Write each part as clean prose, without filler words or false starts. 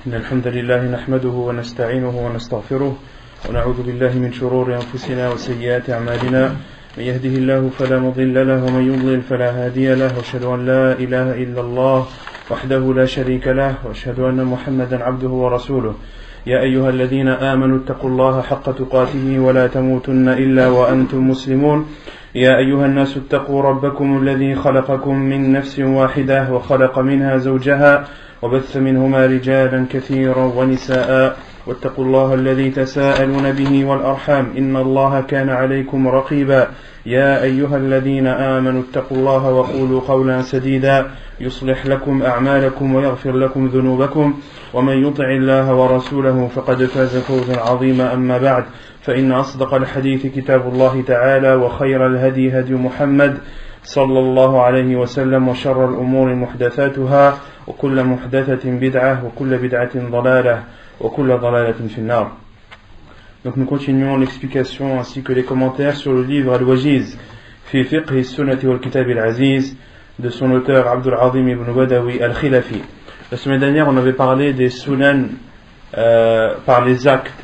إن الحمد لله نحمده ونستعينه ونستغفره ونعوذ بالله من شرور أنفسنا وسيئات أعمالنا من يهده الله فلا مضل له ومن يضلل فلا هادي له وأشهد أن لا إله إلا الله وحده لا شريك له وأشهد أن محمدا عبده ورسوله يا أيها الذين آمنوا اتقوا الله حق تقاته ولا تموتن إلا وأنتم مسلمون يا أيها الناس اتقوا ربكم الذي خلقكم من نفس واحدة وخلق منها زوجها وبث منهما رجالا كثيرا ونساء واتقوا الله الذي تساءلون به والأرحام إن الله كان عليكم رقيبا يا أيها الذين آمنوا اتقوا الله وقولوا قولا سديدا يصلح لكم أعمالكم ويغفر لكم ذنوبكم ومن يطع الله ورسوله فقد فاز فوزا عظيما أما بعد فإن أصدق الحديث كتاب الله تعالى وخير الهدي هدي محمد صلى الله عليه وسلم وشر الأمور محدثاتها وكل محدثة بدعة وكل بدعة ضلالة وكل ضلالة في النار. Donc nous continuons l'explication ainsi que les commentaires sur le livre Al-Wajiz fi fiqh as-sunnah wal kitab al-aziz de son auteur Abdul Azim ibn Badawi al-Khilafi. La semaine dernière on avait parlé des sunan par les actes,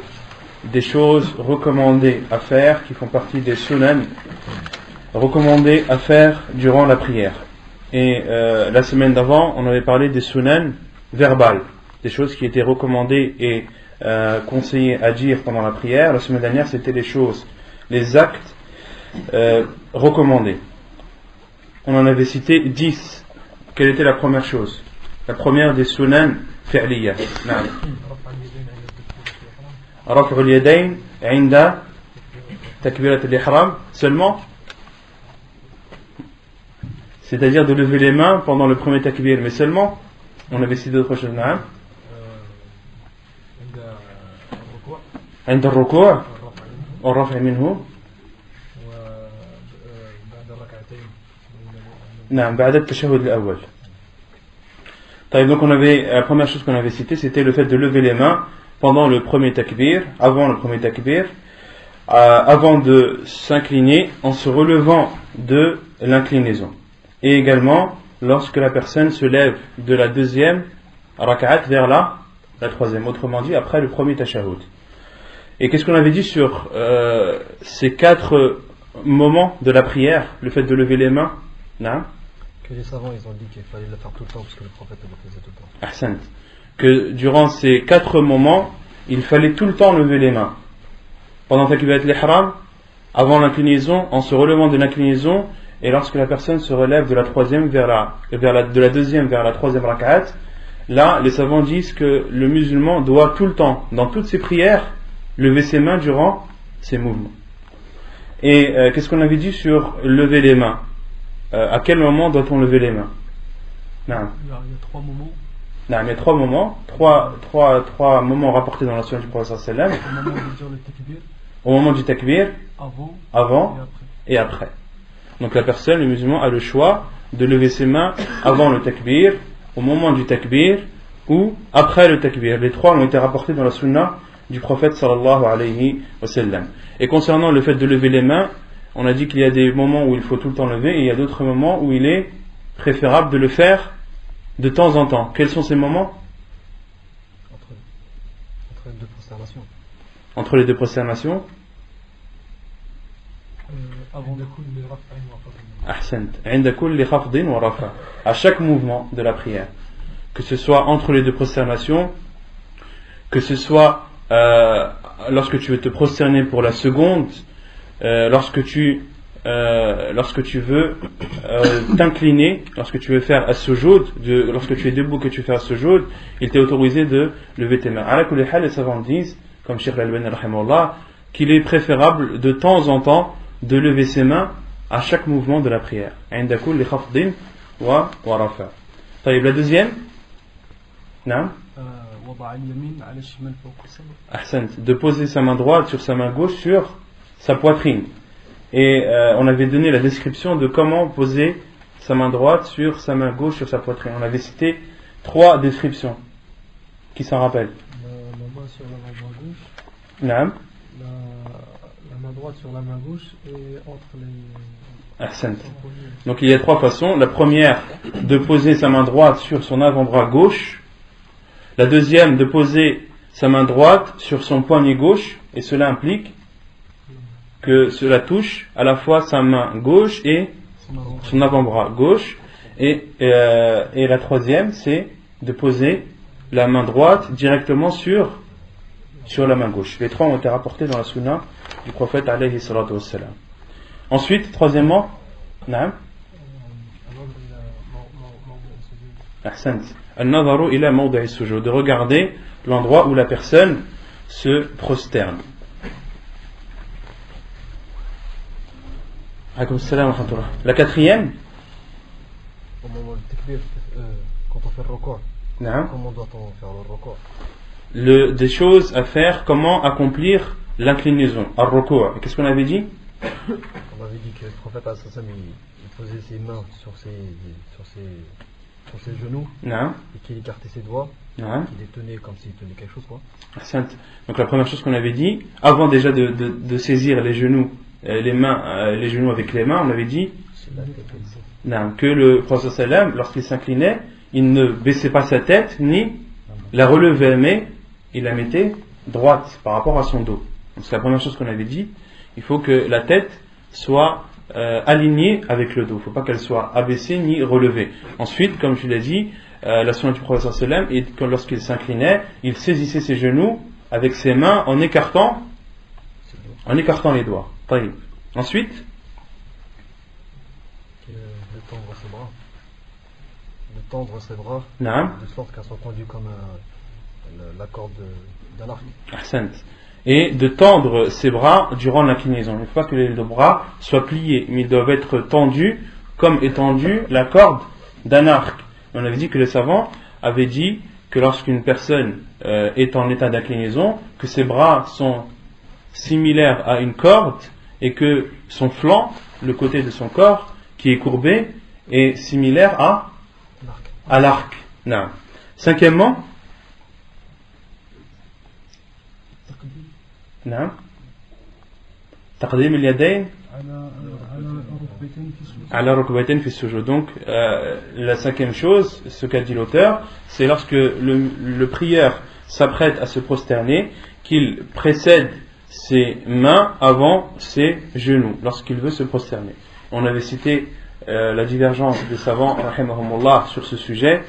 des choses recommandées à faire qui font partie des sunan recommandées à faire durant la prière. Et la semaine d'avant on avait parlé des sunan verbales, des choses qui étaient recommandées et conseillées à dire pendant la prière. La semaine dernière c'était les choses, les actes recommandés. On en avait cité 10. Quelle était la première chose? La première des sunan fi'liya. رفع اليدين عند تكبيرة الإحرام seulement, c'est-à-dire de lever les mains pendant le premier takbir, mais seulement. On avait cité d'autres choses. عند الركوع والرفع منه نعم بعد التشهد الأول. Donc on avait, la première chose qu'on avait citée c'était le fait de lever les mains pendant le premier takbir, avant le premier takbir, avant de s'incliner en se relevant de l'inclinaison, et également lorsque la personne se lève de la deuxième rak'at vers la troisième, autrement dit après le premier tashahhud. Et qu'est-ce qu'on avait dit sur ces 4 moments de la prière, le fait de lever les mains? Que les savants ils ont dit qu'il fallait le faire tout le temps parce que le prophète le faisait tout le temps. Ahsant. Que durant ces 4 moments il fallait tout le temps lever les mains pendant takbirat l'ihram, avant l'inclinaison, en se relevant de l'inclinaison, et lorsque la personne se relève de la troisième de la deuxième vers la troisième rak'at. Là les savants disent que le musulman doit tout le temps, dans toutes ses prières, lever ses mains durant ses mouvements. Et qu'est-ce qu'on avait dit sur lever les mains? À quel moment doit-on lever les mains? Il y a 3 moments. Il y a 3 moments, 3 moments rapportés dans la sunna du prophète sallallahu alayhi wa sallam. Au moment du takbir, avant et après. Donc la personne, le musulman, a le choix de lever ses mains avant le takbir, au moment du takbir ou après le takbir. Les 3 ont été rapportés dans la sunna du prophète sallallahu alayhi wa sallam. Et concernant le fait de lever les mains, on a dit qu'il y a des moments où il faut tout le temps lever et il y a d'autres moments où il est préférable de le faire de temps en temps. Quels sont ces moments? Entre les 2 prosternations. Entre les 2 prosternations? Avant le coup de Ahsant. عند كل خفض ورفع. À chaque mouvement de la prière, que ce soit entre les 2 prosternations, que ce soit lorsque tu veux te prosterner pour la seconde, lorsque tu veux t'incliner, lorsque tu veux faire as-sujoud, lorsque tu es debout que tu fais as-sujoud, il t'est autorisé de lever tes mains. Ala kulli hal, les savants disent, comme Cheikh Al-Albani rahimahullah, qu'il est préférable de temps en temps de lever ses mains à chaque mouvement de la prière. عند كل خفض ورفع. طيب, la deuxième? نعم. Ahsant. De poser sa main droite sur sa main gauche sur sa poitrine. Et on avait donné la description de comment poser sa main droite sur sa main gauche sur sa poitrine. On avait cité 3 descriptions. Qui s'en rappelle? La main sur la main gauche. Naam. La main droite sur la main gauche et entre les... Ahsant. Donc il y a 3 façons. La première, de poser sa main droite sur son avant-bras gauche. La deuxième, de poser sa main droite sur son poignet gauche, et cela implique que cela touche à la fois sa main gauche et son avant-bras gauche. Et la troisième, c'est de poser la main droite directement sur la main gauche. Les trois ont été rapportés dans la sunna du prophète alayhi salatu wassalam. Ensuite, troisièmement, naam, ahsant, an-nadharu ila mawdi'i sujud, de regarder l'endroit où la personne se prosterne. La quatrième, au moment du takbir, quand on fait le record, comment doit-on faire le record? Des choses à faire, comment accomplir l'inclinaison, al-ruku'. Qu'est-ce qu'on avait dit? On avait dit que le prophète il posait ses mains sur ses genoux, et qu'il écartait ses doigts, qu'il les tenait comme s'il tenait quelque chose, quoi. Donc la première chose qu'on avait dit, avant déjà de saisir les genoux, les genoux avec les mains, on avait dit que le prophète sallam, lorsqu'il s'inclinait, il ne baissait pas sa tête ni la relevait, mais il la mettait droite par rapport à son dos. Donc c'est la première chose qu'on avait dit. Il faut que la tête soit alignée avec le dos. Il ne faut pas qu'elle soit abaissée ni relevée. Ensuite, comme je l'ai dit, la sunna du prophète sallam, et que lorsqu'il s'inclinait, il saisissait ses genoux avec ses mains en écartant les doigts. Ensuite, de tendre ses bras, de sorte qu'elles soient tendues comme la corde d'un arc. Et de tendre ses bras durant l'inclinaison. Il ne faut pas que les deux bras soient pliés, mais ils doivent être tendus comme est tendue la corde d'un arc. On avait dit que les savants avaient dit que lorsqu'une personne est en état d'inclinaison, que ses bras sont similaires à une corde et que son flanc, le côté de son corps qui est courbé, est similaire à l'arc. Non. Cinquièmement, نعم تقديم اليدين على ركبتين في السجود. Donc la cinquième chose, ce qu'a dit l'auteur, c'est lorsque le prieur s'apprête à se prosterner, qu'il précède ses mains avant ses genoux lorsqu'il veut se prosterner. On avait cité la divergence des savants rahimahumullah sur ce sujet,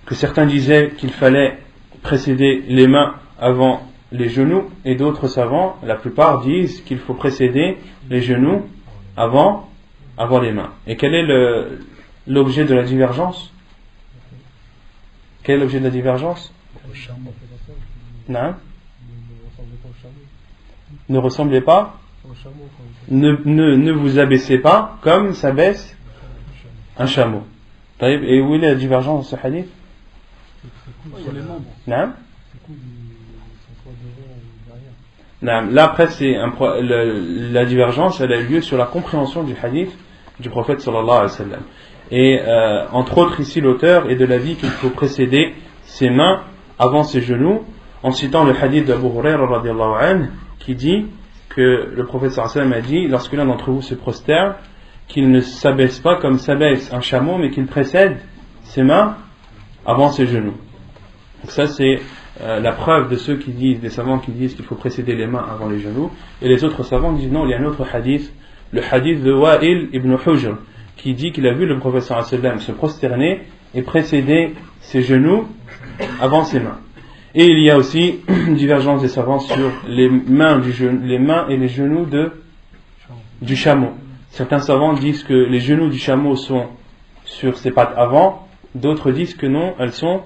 que certains disaient qu'il fallait précéder les mains avant les genoux, et d'autres savants, la plupart, disent qu'il faut précéder les genoux avant les mains. Et quel est l'objet de la divergence? Quel est l'objet de la divergence? Non? Ne ressemblez pas, ne vous abaissez pas comme s'abaisse un chameau. Et où est la divergence dans ce hadith? Non? Là après la divergence, elle a lieu sur la compréhension du hadith du prophète sallallahu alayhi wa sallam. Et entre autres ici l'auteur est de l'avis qu'il faut précéder ses mains avant ses genoux, en citant le hadith d'Abu Hurayra radiyallahu anhu qui dit que le prophète sallallahu alayhi wa sallam a dit, lorsque l'un d'entre vous se prosterne, qu'il ne s'abaisse pas comme s'abaisse un chameau, mais qu'il précède ses mains avant ses genoux. Donc ça c'est la preuve de ceux qui disent, des savants qui disent qu'il faut précéder les mains avant les genoux, et les autres savants disent non, il y a un autre hadith, le hadith de Wa'il ibn Hujr, qui dit qu'il a vu le prophète sallallahu alayhi wa sallam se prosterner et précéder ses genoux avant ses mains. Et il y a aussi une divergence des savants sur les mains et les genoux du chameau. Certains savants disent que les genoux du chameau sont sur ses pattes avant, d'autres disent que non, elles sont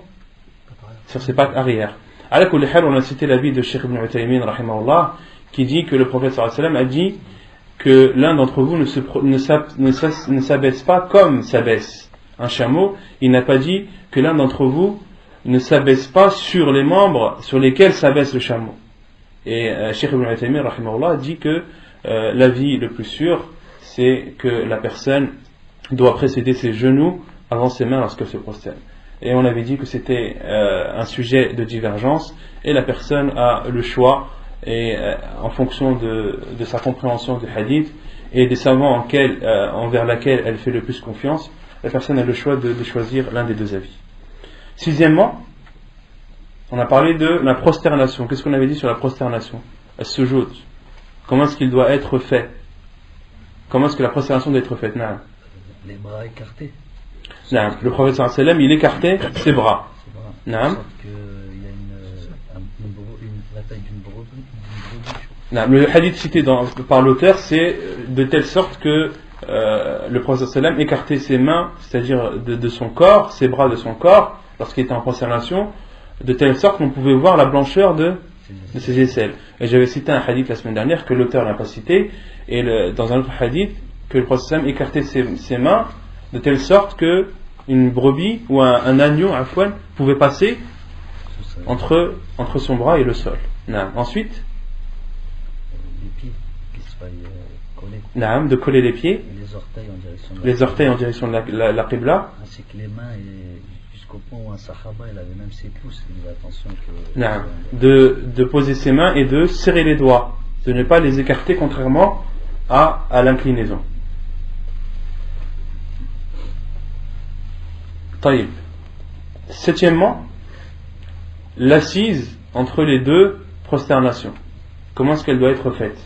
sur ses pattes arrière. À la kulli hal, on a cité l'avis de Cheikh Ibn Uthaymin rahimahullah, qui dit que le prophète sallallahu alayhi wa sallam a dit que l'un d'entre vous ne s'abaisse pas comme s'abaisse un chameau. Il n'a pas dit que l'un d'entre vous ne s'abaisse pas sur les membres sur lesquels s'abaisse le chameau. Et Cheikh Ibn Uthaymin rahimahullah dit que l'avis le plus sûr, c'est que la personne doit précéder ses genoux avant ses mains lorsqu'elle se prosterne. Et on avait dit que c'était un sujet de divergence, et la personne a le choix, et en fonction de sa compréhension du hadith et des savants envers laquelle elle fait le plus confiance, la personne a le choix de choisir l'un des deux avis. Sixièmement, On a parlé de la prosternation. Qu'est-ce qu'on avait dit sur la prosternation? As-sujud. Comment est-ce qu'il doit être fait? Comment est-ce que la prosternation doit être faite? Les bras écartés. Le prophète sallallahu alayhi wa sallam, il écartait ses bras. Il y a la taille d'une brebis. Le hadith cité par l'auteur, c'est de telle sorte que le prophète sallallahu alayhi wa sallam écartait ses mains, c'est-à-dire de son corps, ses bras de son corps, lorsqu'il était en prosternation, de telle sorte qu'on pouvait voir la blancheur de ses aisselles. Et j'avais cité un hadith la semaine dernière que l'auteur n'a pas cité, et dans un autre hadith, que le prophète sallallahu alayhi wa sallam écartait ses mains de telle sorte que une brebis ou un agneau, un fouan, pouvait passer entre son bras et le sol. Ensuite, les pieds qui se faillent coller. De coller les pieds. Et les orteils en direction de la qibla. Ainsi que les mains, jusqu'au point où un sahaba il avait même ses pouces. Il avait attention que. De poser ses mains et de serrer les doigts, de ne pas les écarter contrairement à l'inclinaison. Taïb. Septièmement, l'assise entre les deux prosternations. Comment est-ce qu'elle doit être faite?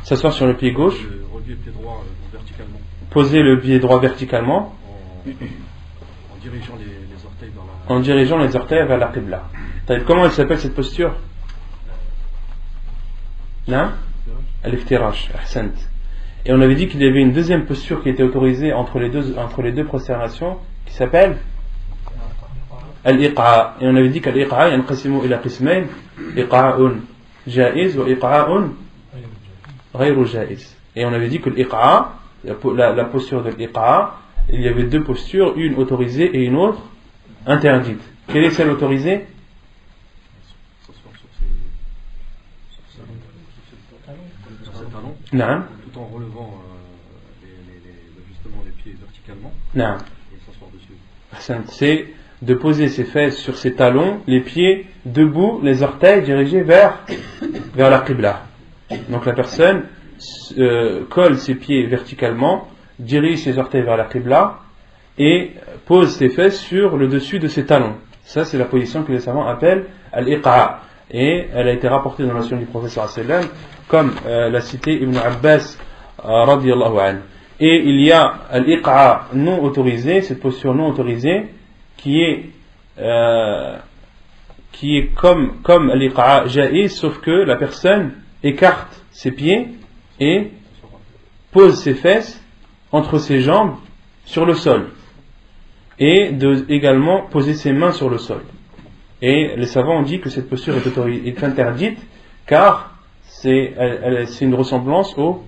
S'asseoir sur le pied gauche. Relever le pied droit verticalement. Poser le pied droit verticalement. En dirigeant les orteils vers la qibla. Comment elle s'appelle cette posture? Al-iftirash. Ahsant. Et on avait dit qu'il y avait une deuxième posture qui était autorisée entre les deux prosternations qui s'appelle al-iqa. Et on avait dit qu'al-iqa yanqasimu ila qismayn, iqa'un jaiz wa iqa'un ghayru jaiz. Et on avait dit que l'iqa, la posture de l'iqa, il y avait deux postures, une autorisée et une autre interdite. Quelle est celle autorisée? Non. Tout en relevant justement les pieds verticalement. Non. Et s'asseoir dessus. C'est de poser ses fesses sur ses talons, les pieds debout, les orteils dirigés vers la qibla. Donc la personne colle ses pieds verticalement, dirige ses orteils vers la qibla et pose ses fesses sur le dessus de ses talons. Ça, c'est la position que les savants appellent al-iqa. Et elle a été rapportée dans la sunna du prophète sallallahu alayhi wa sallam, comme l'a cité Ibn Abbas radiyallahu anhu. Et il y a al-iqa non autorisé, cette posture non autorisée, qui est comme al-iqa jaïz, sauf que la personne écarte ses pieds et pose ses fesses entre ses jambes sur le sol, et de également poser ses mains sur le sol. Et les savants ont dit que cette posture est interdite car c'est une ressemblance au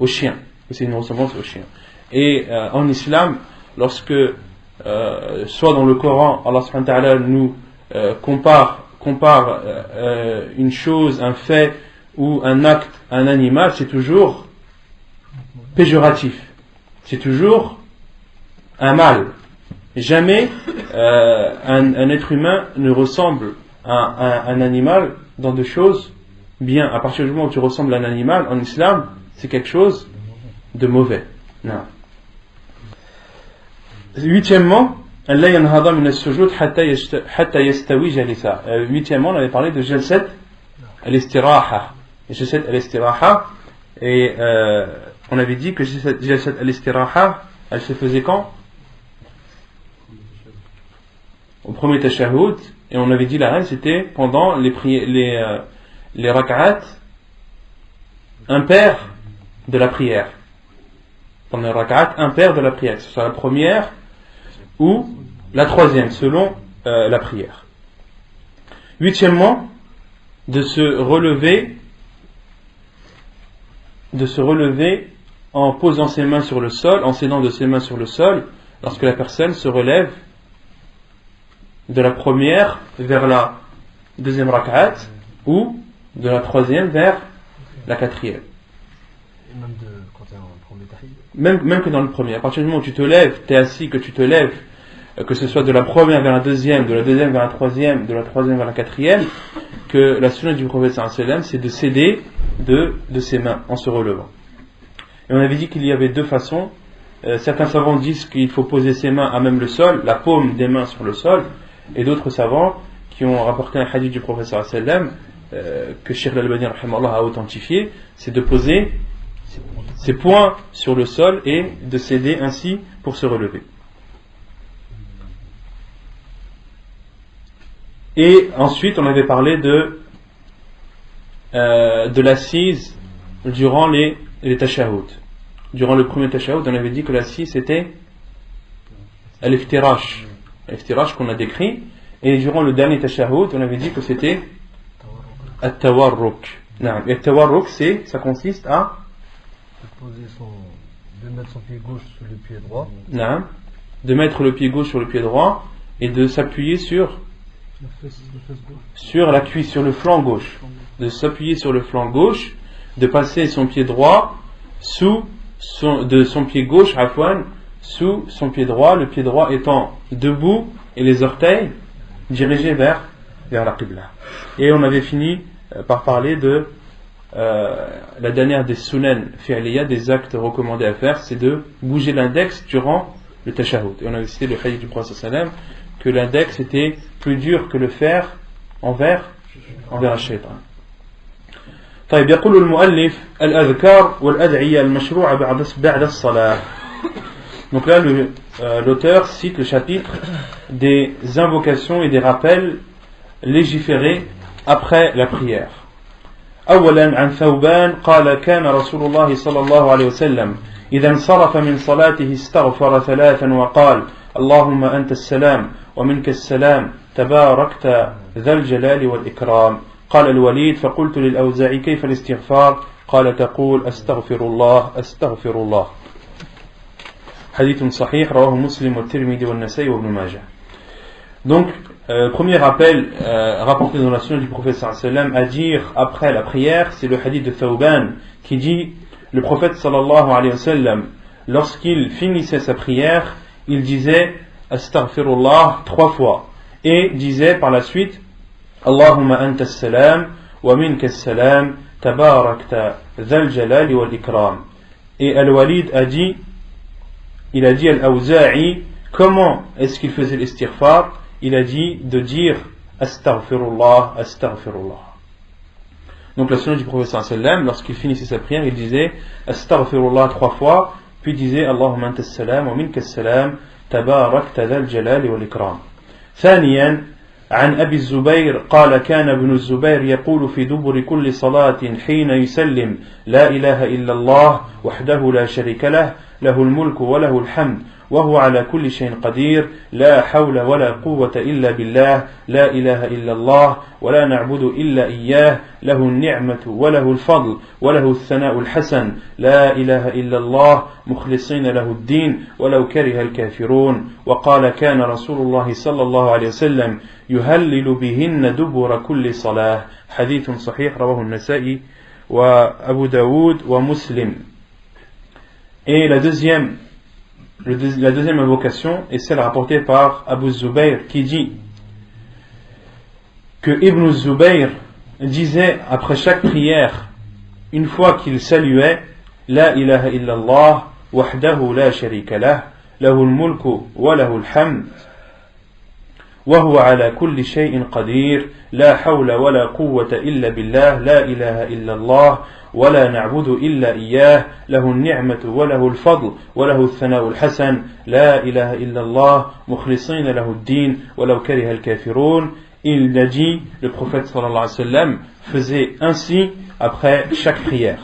chien. C'est une ressemblance au chien. Et en islam, lorsque soit dans le Coran, Allah subhanahu wa ta'ala nous compare une chose, un fait ou un acte à un animal, c'est toujours péjoratif. C'est toujours un mal. Jamais un être humain ne ressemble à un animal dans des choses bien. À partir du moment où tu ressembles à un animal, en islam, c'est quelque chose de mauvais. Non. Huitièmement, huitièmement, on avait parlé de jalsat al-istiraha. Jalsat al-istiraha, et on avait dit que jalsat al-istiraha, elle se faisait quand? Au premier tashahhud, et on avait dit la règle c'était pendant les rak'at impaires de la prière. Pendant les rak'at impaires de la prière, que ce soit la première ou la troisième, selon la prière. Huitièmement, de se relever en posant ses mains sur le sol, en s'aidant de ses mains sur le sol, lorsque la personne se relève de la première vers la deuxième rak'at ou de la troisième vers la quatrième. Et même quand tu es en premier tahiyya. Même que dans le premier. À partir du moment où tu te lèves, tu es assis, que tu te lèves, que ce soit de la première vers la deuxième, de la deuxième vers la troisième, de la troisième vers la quatrième, que la sunna du prophète sallallahu alayhi wa sallam, c'est de s'aider de ses mains en se relevant. Et on avait dit qu'il y avait deux façons certains savants disent qu'il faut poser ses mains à même le sol, la paume des mains sur le sol, et d'autres savants qui ont rapporté un hadith du prophète sallallahu alayhi wa sallam que Cheikh Al-Albani a authentifié, c'est de poser ses poings sur le sol et de s'aider ainsi pour se relever. Et ensuite on avait parlé de l'assise durant les tashahhud. Durant le premier tashahhud, on avait dit que l'assise c'était al-iftirash qu'on a décrit, et durant le dernier tashahhud, on avait dit que c'était at-tawarruk. Et at-tawarruk, ça consiste à de mettre son pied gauche sur le pied droit. De mettre le pied gauche sur le pied droit et de s'appuyer sur la cuisse, sur le flanc gauche. De s'appuyer sur le flanc gauche, de passer son pied droit de son pied gauche sous son pied droit, le pied droit étant debout et les orteils dirigés vers la qibla. Et on avait fini par parler de la dernière des sunan fi'liya, des actes recommandés à faire, c'est de bouger l'index durant le tashahhud. Et on avait cité le hadith du prophète sallallahu alayhi wa sallam que l'index était plus dur que le fer envers un shaytan. طيب يقول المؤلف الأذكار والأدعية المشروعة بعد الصلاة. Donc là l'auteur cite le chapitre des invocations et des rappels légiférés après la prière. أولا عن ثوبان قال كان رسول الله صلى الله عليه وسلم إذا انصرف من صلاته استغفر ثلاثا وقال اللهم أنت السلام ومنك السلام تباركت ذا الجلال والإكرام. قال الوليد فقلت للأوزاعي كيف الاستغفار؟ قال تقول أستغفر الله. حديث صحيح رواه مسلم والترمذي والنسائي وابن ماجه. Donc, premier rappel rapporté dans la sunna du prophète sallallahu alayhi wa sallam à dire après la prière, c'est le hadith de Thawban qui dit le prophète sallallahu alayhi wa sallam, lorsqu'il finissait sa prière, il disait astaghfirullah 3 fois et disait par la suite Allahumma anta as-salam wa minka as-salam tabarakta dhal jalali wal ikram. Et Al-Walid a dit Al-Awza'i, comment est-ce qu'il faisait l'istighfar? Il a dit de dire astaghfirullah. Donc la sunna du prophète sallallahu alayhi wa sallam, lorsqu'il finissait sa prière, il disait astaghfirullah 3 fois, puis disait Allahumma anta as-salam wa minka as-salam tabarakta dhal jalali wal ikram. ثانيا عن أبي الزبير قال كان ابن الزبير يقول في دبر كل صلاة حين يسلم لا إله إلا الله وحده لا شريك له له الملك وله الحمد وهو على كل شيء قدير لا حول ولا قوة إلا بالله لا إله إلا الله ولا نعبد إلا إياه له النعمة وله الفضل وله الثناء الحسن لا إله إلا الله مخلصين له الدين ولو كره الكافرون. وقال كان رسول الله صلى الله عليه وسلم يهلل بهن دبر كل صلاة. حديث صحيح رواه النسائي وأبو داود ومسلم. Et la deuxième invocation est celle rapportée par Abu Zubayr qui dit que Ibn Zubayr disait après chaque prière, une fois qu'il saluait La ilaha illallah wahdahu la sharika lah lahu al-mulku wa lahu al-hamd wa huwa ala kulli shay'in qadir la hawla wa la quwwata illa billah la ilaha illallah ولا نعبد إلا إياه له النعمة وله الفضل وله الثناء الحسن لا إله إلا الله مخلصين له الدين ولو كره الكافرون. Il a dit, le prophète sallallahu alayhi wa sallam faisait ainsi après chaque prière.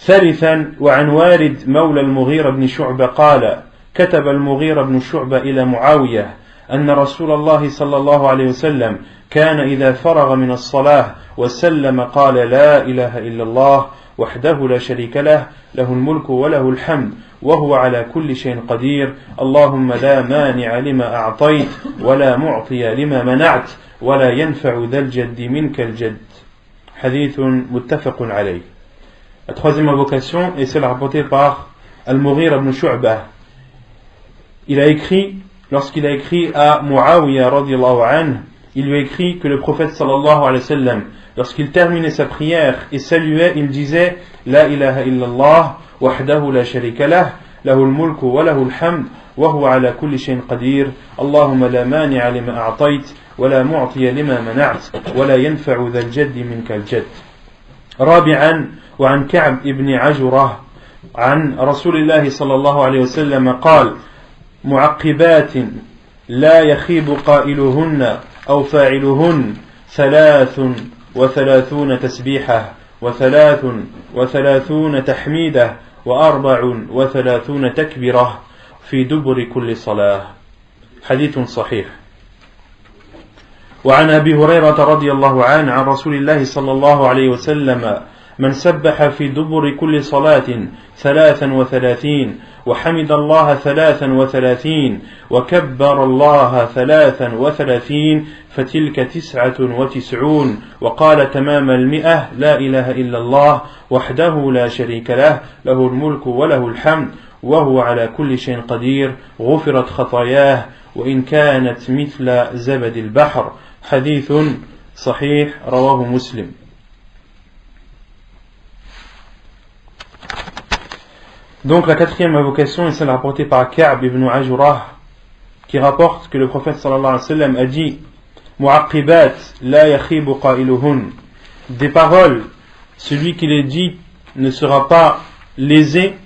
ثالثا وعن وارد مولى المغيرة بن شعبة قال كتب المغيرة بن شعبة إلى معاوية أن رسول الله صلى الله عليه وسلم كان إذا فرغ من الصلاة وسلم قال لا إله إلا الله وحده لا شريك له له الملك وله الحمد وهو على كل شيء قدير اللهم لا مانع لما أعطيت ولا معطي لما منعت ولا ينفع ذا الجد منك الجد. حديث متفق عليه. La troisième invocation est celle rapportée par Al-Mughira ibn Shu'bah. Lorsqu'il a écrit à Muawiyah radiyallahu anhu, il lui a écrit que le prophète sallallahu alayhi wa sallam, lorsqu'il terminait sa prière et saluait, il disait La ilaha illallah wahdahu la sharika lah له الملك وله الحمد وهو على كل شيء قدير اللهم لا مانع لما أعطيت ولا معطي لما منعت ولا ينفع ذا الجد منك الجد. رابعا وعن كعب ابن عجرة عن رسول الله صلى الله عليه وسلم قال معقبات لا يخيب قائلهن أو فاعلهن 33 تسبيحة 33 تحميدة 34 تكبيرة في دبر كل صلاة. حديث صحيح. وعن أبي هريرة رضي الله عنه عن رسول الله صلى الله عليه وسلم من سبح في دبر كل صلاة 33 وحمد الله 33 وكبر الله 33 فتلك 99 وقال تمام 100 لا إله إلا الله وحده لا شريك له له الملك وله الحمد وهو على كل شيء قدير غفرت خطاياه وإن كانت مثل زبد البحر. حديث صحيح رواه مسلم. Donc la quatrième invocation est celle rapportée par Ka'b ibn Ajurah qui rapporte que le prophète sallallahu alayhi wa sallam a dit Mu'aqibat la yakhibu qailuhun, des paroles, celui qui les dit ne sera pas lésé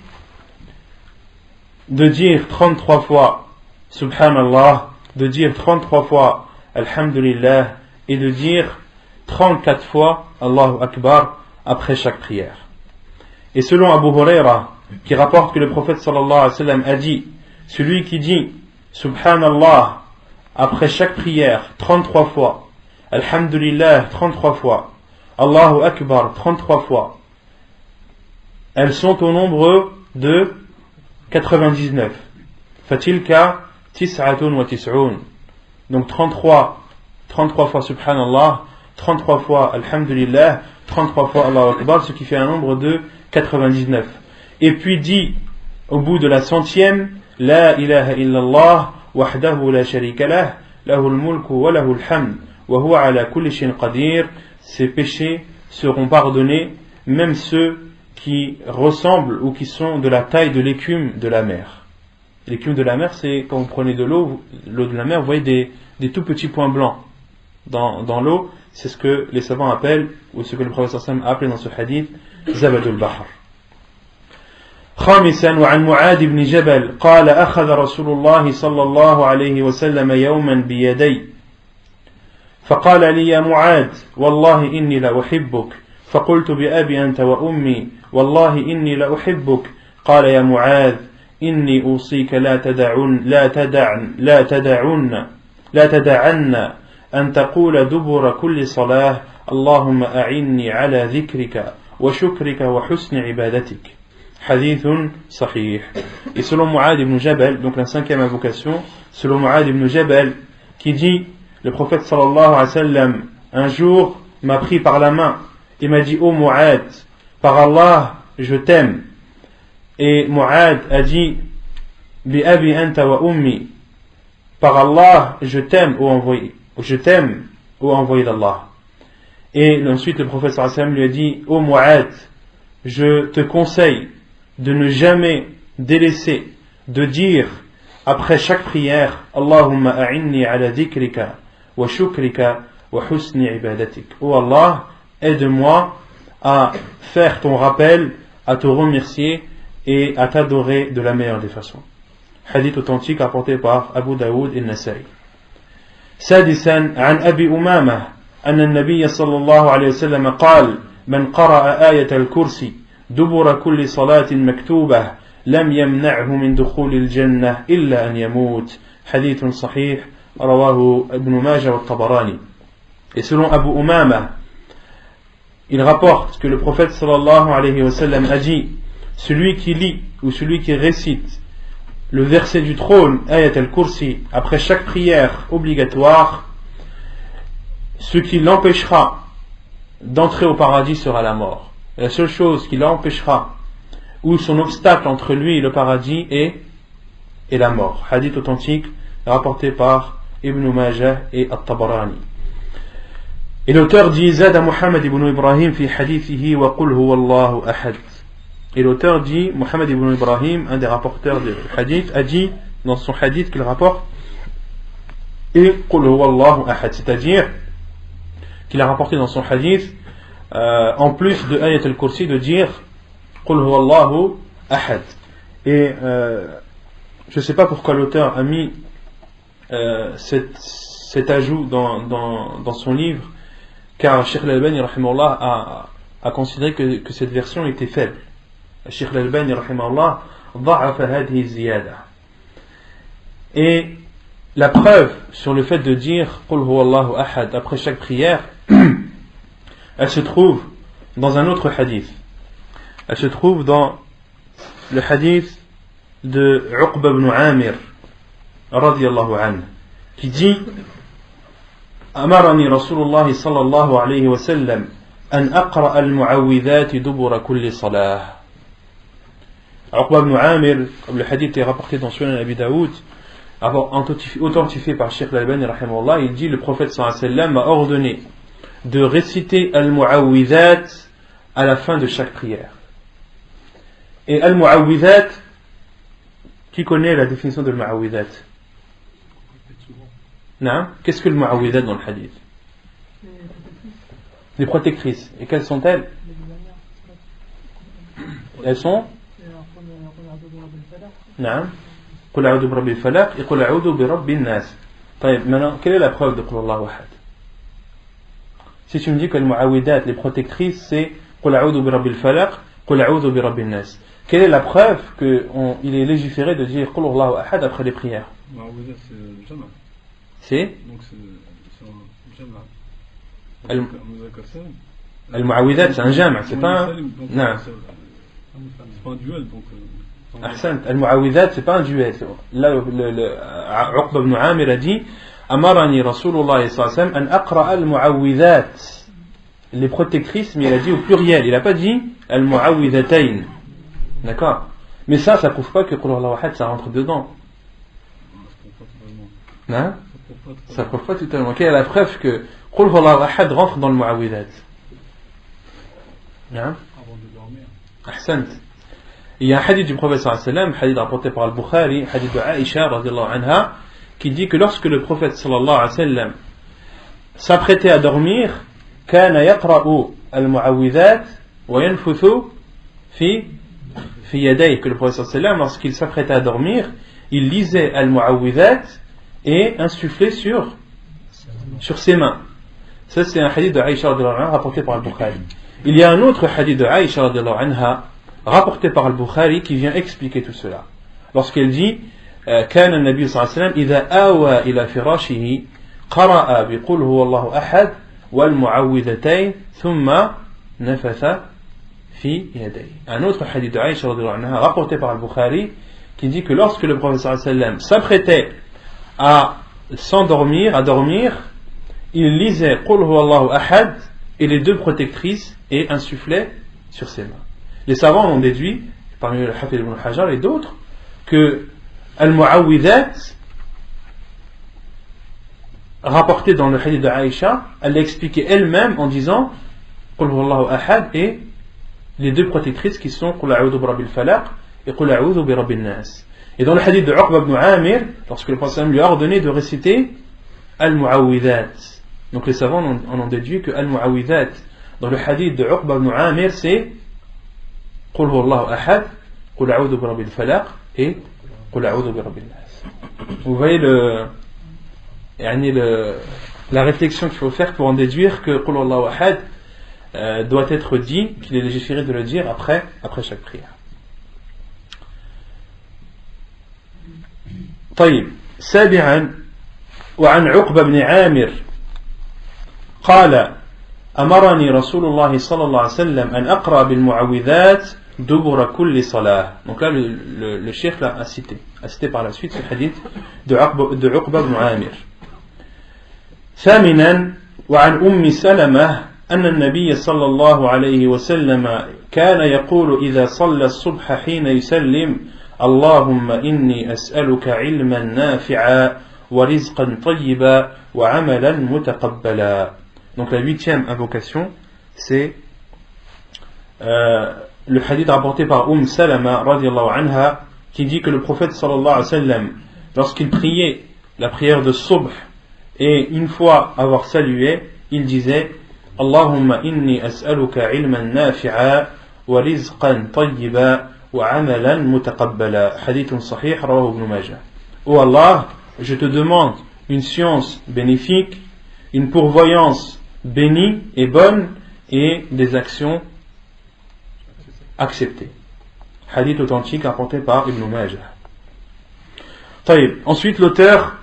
de dire 33 fois Subhanallah, de dire 33 fois Alhamdulillah et de dire 34 fois Allahu Akbar après chaque prière. Et selon Abu Huraira qui rapporte que le prophète sallallahu alayhi wa sallam a dit celui qui dit Subhanallah après chaque prière 33 fois, Alhamdulillah 33 fois, Allahu Akbar 33 fois, elles sont au nombre de 99. Fatilka tis'atun wa tis'un. Donc 33 fois Subhanallah, 33 fois Alhamdulillah, 33 fois Allahu Akbar, ce qui fait un nombre de 99. Et puis dit au bout de la 100e La ilaha illallah wahdahu la sharika lah lahu al-mulku wa lahu al-hamd wa huwa ala kulli shay'in qadir. Ces péchés seront pardonnés, même ceux qui ressemblent ou qui sont de la taille de l'écume de la mer. L'écume de la mer, c'est quand vous prenez de l'eau de la mer, vous voyez des tout petits points blancs dans l'eau. C'est ce que les savants appellent, ou ce que le prophète sallallahu alayhi wa sallam a appelé dans ce hadith, Zabadul Bahr. خامسا وعن معاذ بن جبل قال أخذ رسول الله صلى الله عليه وسلم يوما بيدي فقال لي يا معاذ والله إني لأحبك فقلت بأبي أنت وأمي والله إني لأحبك قال يا معاذ إني أوصيك لا تدعن أن تقول دبر كل صلاة اللهم أعني على ذكرك وشكرك وحسن عبادتك. Hadith sahih. Et selon Mu'adh ibn Jabal, donc la 5e invocation, selon Mu'adh ibn Jabal, qui dit, le prophète sallallahu alayhi wa sallam, un jour m'a pris par la main et m'a dit, oh Mu'adh, par Allah, je t'aime. Et Mu'adh a dit, bi abi anta wa ummi, par Allah, je t'aime, ô envoyé d'Allah. Et ensuite le prophète sallallahu alayhi wa sallam lui a dit, ô Mu'adh, je te conseille de ne jamais délaisser de dire après chaque prière Allahumma a'inni ala dhikrika wa shukrika wa husni ibadatik. Oh Allah, aide-moi à faire ton rappel, à te remercier et à t'adorer de la meilleure des façons. Hadith authentique rapporté par Abu Daoud et Nasa'i. سادسا عن أبي أمامة أن النبي صلى الله عليه وسلم قال من قرأ آية الكرسي دبر كل صلاة مكتوبة لم يمنعه من دخول الجنة إلا أن يموت. حديث صحيح رواه ابن ماجه والطبراني. Et selon Abu Umama, il rapporte que le prophète sallallahu alayhi wa sallam a dit, celui qui lit ou celui qui récite le verset du trône, Ayat al-Kursi, après chaque prière obligatoire, ce qui l'empêchera d'entrer au paradis sera la mort. Et la seule chose qui l'empêchera, ou son obstacle entre lui et le paradis, est la mort. Hadith authentique rapporté par Ibn Majah et At-Tabarani. Et l'auteur dit Zada Muhammad ibn Ibrahim fi hadithihi wa qul huwa Allahu ahad. Et l'auteur dit, Mohammed ibn Ibrahim, un des rapporteurs du hadith, a dit dans son hadith qu'il rapporte, et Qul huwallahu ahad, c'est-à-dire qu'il a rapporté dans son hadith, en plus de Ayat al-Kursi, de dire Qul huwallahu ahad. Et je ne sais pas pourquoi l'auteur a mis cet ajout dans son livre, car Cheikh al-Albani rahimahullah a considéré que cette version était faible. Cheikh al-Albani rahimahullah ضعف هذه الزيادة. Et la preuve sur le fait de dire Qul huwallahu ahad après chaque prière, elle se trouve dans un autre hadith. Elle se trouve dans le hadith de Uqba ibn Amir radiyallahu anhu, qui dit أمرني رسول الله صلى الله عليه وسلم أن أقرأ المعوذات دبر كل صلاة. Uqba ibn Amir, comme le hadith est rapporté dans Sunan Abi Daoud, authentifié par Cheikh al-Albani rahimahullah, il dit le prophète sallallahu alayhi wa sallam m'a ordonné de réciter al-mu'awwidhat à la fin de chaque prière. Et al-mu'awwidhat, qui connaît la définition de al-mu'awwidhat? Non? Qu'est-ce que le mu'awwidhat dans le hadith? Les protectrices. Et quelles sont-elles? Elles sont non. قل أعوذ برب الفلق et قل أعوذ برب الناس. Maintenant, quelle est la preuve de قل الله أحد? Si tu me dis que le mu'awwidat, les protectrices, c'est قل أعوذ برب الفلق قل أعوذ برب الناس, quelle est la preuve qu'il est légiféré de dire قل الله أحد après les prières? Mu'awwidat, c'est le jama'. C'est donc c'est un jama'. Al-mu'awwidat, c'est un jama', c'est pas un. Non. C'est pas un duel donc. Ahsan, al-mu'awwidhat, c'est pas un duel. Là, Uqba ibn Amir a dit Amarani Rasulullah sallallahu alayhi wa sallam an aqra al-mu'awwidhat, les protectrices, mais il a dit au pluriel, il n'a pas dit al-mu'awwidhatayn. D'accord? Mais ça prouve pas que Qul huwallahu ahad ça rentre dedans. Non? Ça prouve pas totalement. Quelle est la preuve que Qul huwallahu ahad rentre dans le mu'awwidhat? Non? Avant de dormir. Ahsan. Il y a un hadith du prophète sallallahu alayhi wa sallam, hadith rapporté par Al-Bukhari, hadith de Aïcha radiyallahu anha, qui dit que lorsque le prophète sallallahu alayhi wa sallam s'apprêtait à dormir, كان يقرأ المعوذات وينفث في يديه, que le prophète sallallahu alayhi wa sallam, lorsqu'il s'apprêtait à dormir, il lisait al-mu'awwidhat et insufflait sur ses mains. Ça c'est un hadith de Aïcha radiyallahu anha rapporté par Al-Bukhari. Il y a un autre hadith de Aïcha radiyallahu anha rapporté par Al-Bukhari qui vient expliquer tout cela. Lorsqu'elle dit كان النبي صلى الله عليه وسلم إذا آوى إلى فراشه قرأ بقول هو الله أحد والمعوذتين ثم نفث في يديه. Un autre hadith de Aïcha radhiyallahu anha rapporté par Al-Bukhari qui dit que lorsque le prophète sallallahu alayhi wa sallam s'apprêtait à s'endormir, à dormir, il lisait قل هو الله أحد et les deux protectrices et insufflait sur ses mains. Les savants ont déduit, parmi le Hafid ibn Hajar et d'autres, que Al-Mu'awwidhat, rapporté dans le hadith de Aïcha, elle l'a expliqué elle-même en disant Qul huwallahu ahad et les deux protectrices qui sont Qul a'udhu bi rabbil falaq et Qul a'udhu bi rabbin nas. Et dans le hadith de Uqba ibn Amir, lorsque le prophète lui a ordonné de réciter Al-Mu'awwidhat, donc les savants en ont déduit que Al-Mu'awwidhat dans le hadith de Uqba ibn Amir c'est قل هو الله أحد قل أعوذ برب الفلق et قل أعوذ برب الناس. Vous voyez la réflexion qu'il faut faire pour en déduire que قل هو الله أحد doit être dit, qu'il est légiféré de le dire après chaque prière. طيب سابعا وعن عقبة بن عامر قال أمرني رسول الله صلى الله عليه وسلم أن أقرأ بالمعوذات دبر كل صلاة. Donc là le cheikh l'a a cité par la suite ce hadith de Uqba ibn Amir. ثامنا وعن أم سلمة أن النبي صلى الله عليه وسلم كان يقول إذا صلى الصبح حين يسلم اللهم إني أسألك علما نافعا ورزقا طيبا وعملا متقبلا. Donc la 8e invocation c'est le hadith rapporté par Salama radiallahu anha, qui dit que le prophète sallallahu alayhi wa sallam, lorsqu'il priait la prière de Subh, et une fois avoir salué, il disait Allahumma inni as'aluka ilman nafi'a wa rizqan tayyiba wa amalan mutaqabbala. Hadith sahih rawahu Ibn Majah. Oh Allah, je te demande une science bénéfique, une pourvoyance bénie et bonne, et des actions acceptées. Hadith authentique rapporté par Ibn Majah. Ensuite, l'auteur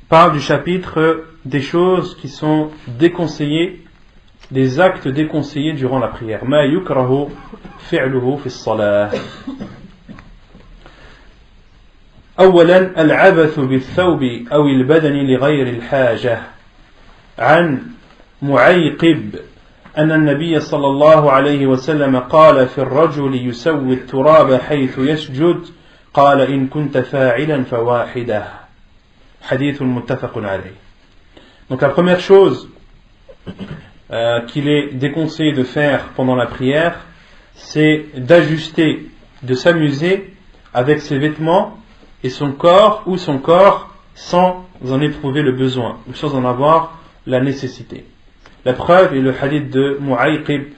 parle du chapitre des choses qui sont déconseillées, des actes déconseillés durant la prière. Ma yukrahu fi'luhu fi as-salah. أولا العبث بالثوب أو البدن لغير الحاجة. عن معيقب أن النبي صلى الله عليه وسلم قال في الرجل يسوي التراب حيث يسجد قال إن كنت فاعلا فواحدة. حديث متفق عليه. Donc la première chose qu'il est déconseillé de faire pendant la prière, c'est d'ajuster, de s'amuser avec ses vêtements et son corps sans en éprouver le besoin ou sans en avoir la nécessité. La preuve est le hadith de Mu'ayqib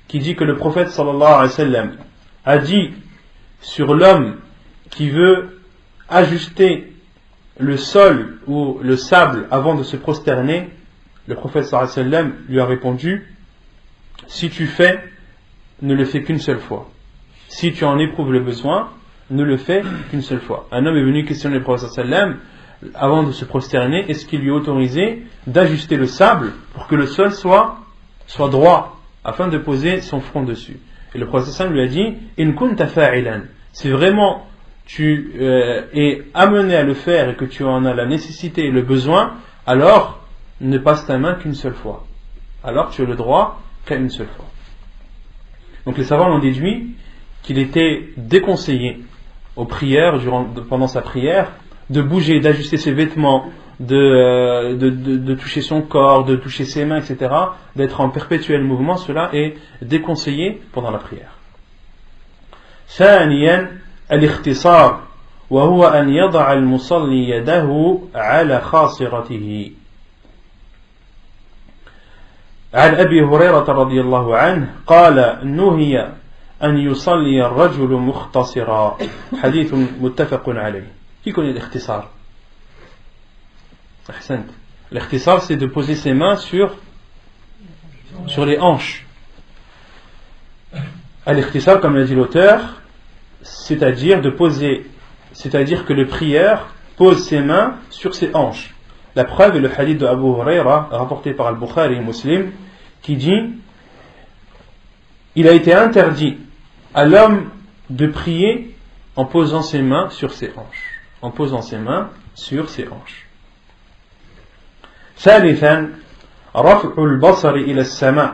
qui dit que le prophète sallallahu alayhi wa sallam a dit sur l'homme qui veut ajuster le sol ou le sable avant de se prosterner. Le prophète sallallahu alayhi wa sallam lui a répondu si tu fais, ne le fais qu'une seule fois. Si tu en éprouves le besoin, ne le fais qu'une seule fois. Un homme est venu questionner le prophète sallallahu alayhi wa sallam avant de se prosterner, est-ce qu'il lui est autorisé d'ajuster le sable pour que le sol soit droit afin de poser son front dessus. Et le prophète sallallahu alayhi wa sallam lui a dit in kunta fa'ilan, si vraiment tu es amené à le faire et que tu en as la nécessité et le besoin, alors ne passe ta main qu'une seule fois. Alors tu as le droit qu'à une seule fois. Donc les savants ont déduit qu'il était déconseillé aux prières, pendant sa prière, de bouger, d'ajuster ses vêtements, de toucher son corps, de toucher ses mains, etc., d'être en perpétuel mouvement. Cela est déconseillé pendant la prière. ثانيا الاختصار وهو أن يضع المصلي يده على خاصرته. عن أبي هريرة رضي الله عنه قال نهي أن يصلي الرجل مختصرا. حديث متفق عليه. Qui connaît l'ikhtisar? L'ikhtisar, c'est de poser ses mains sur les hanches. L'ikhtisar, comme l'a dit l'auteur, c'est-à-dire que le prieur pose ses mains sur ses hanches. La preuve est le hadith de Abu Huraira, rapporté par Al-Bukhari et Muslim, qui dit il a été interdit à l'homme de prier en posant ses mains sur ses hanches. En posant ses mains sur ses hanches. ثالثا رفع البصر إلى السماء.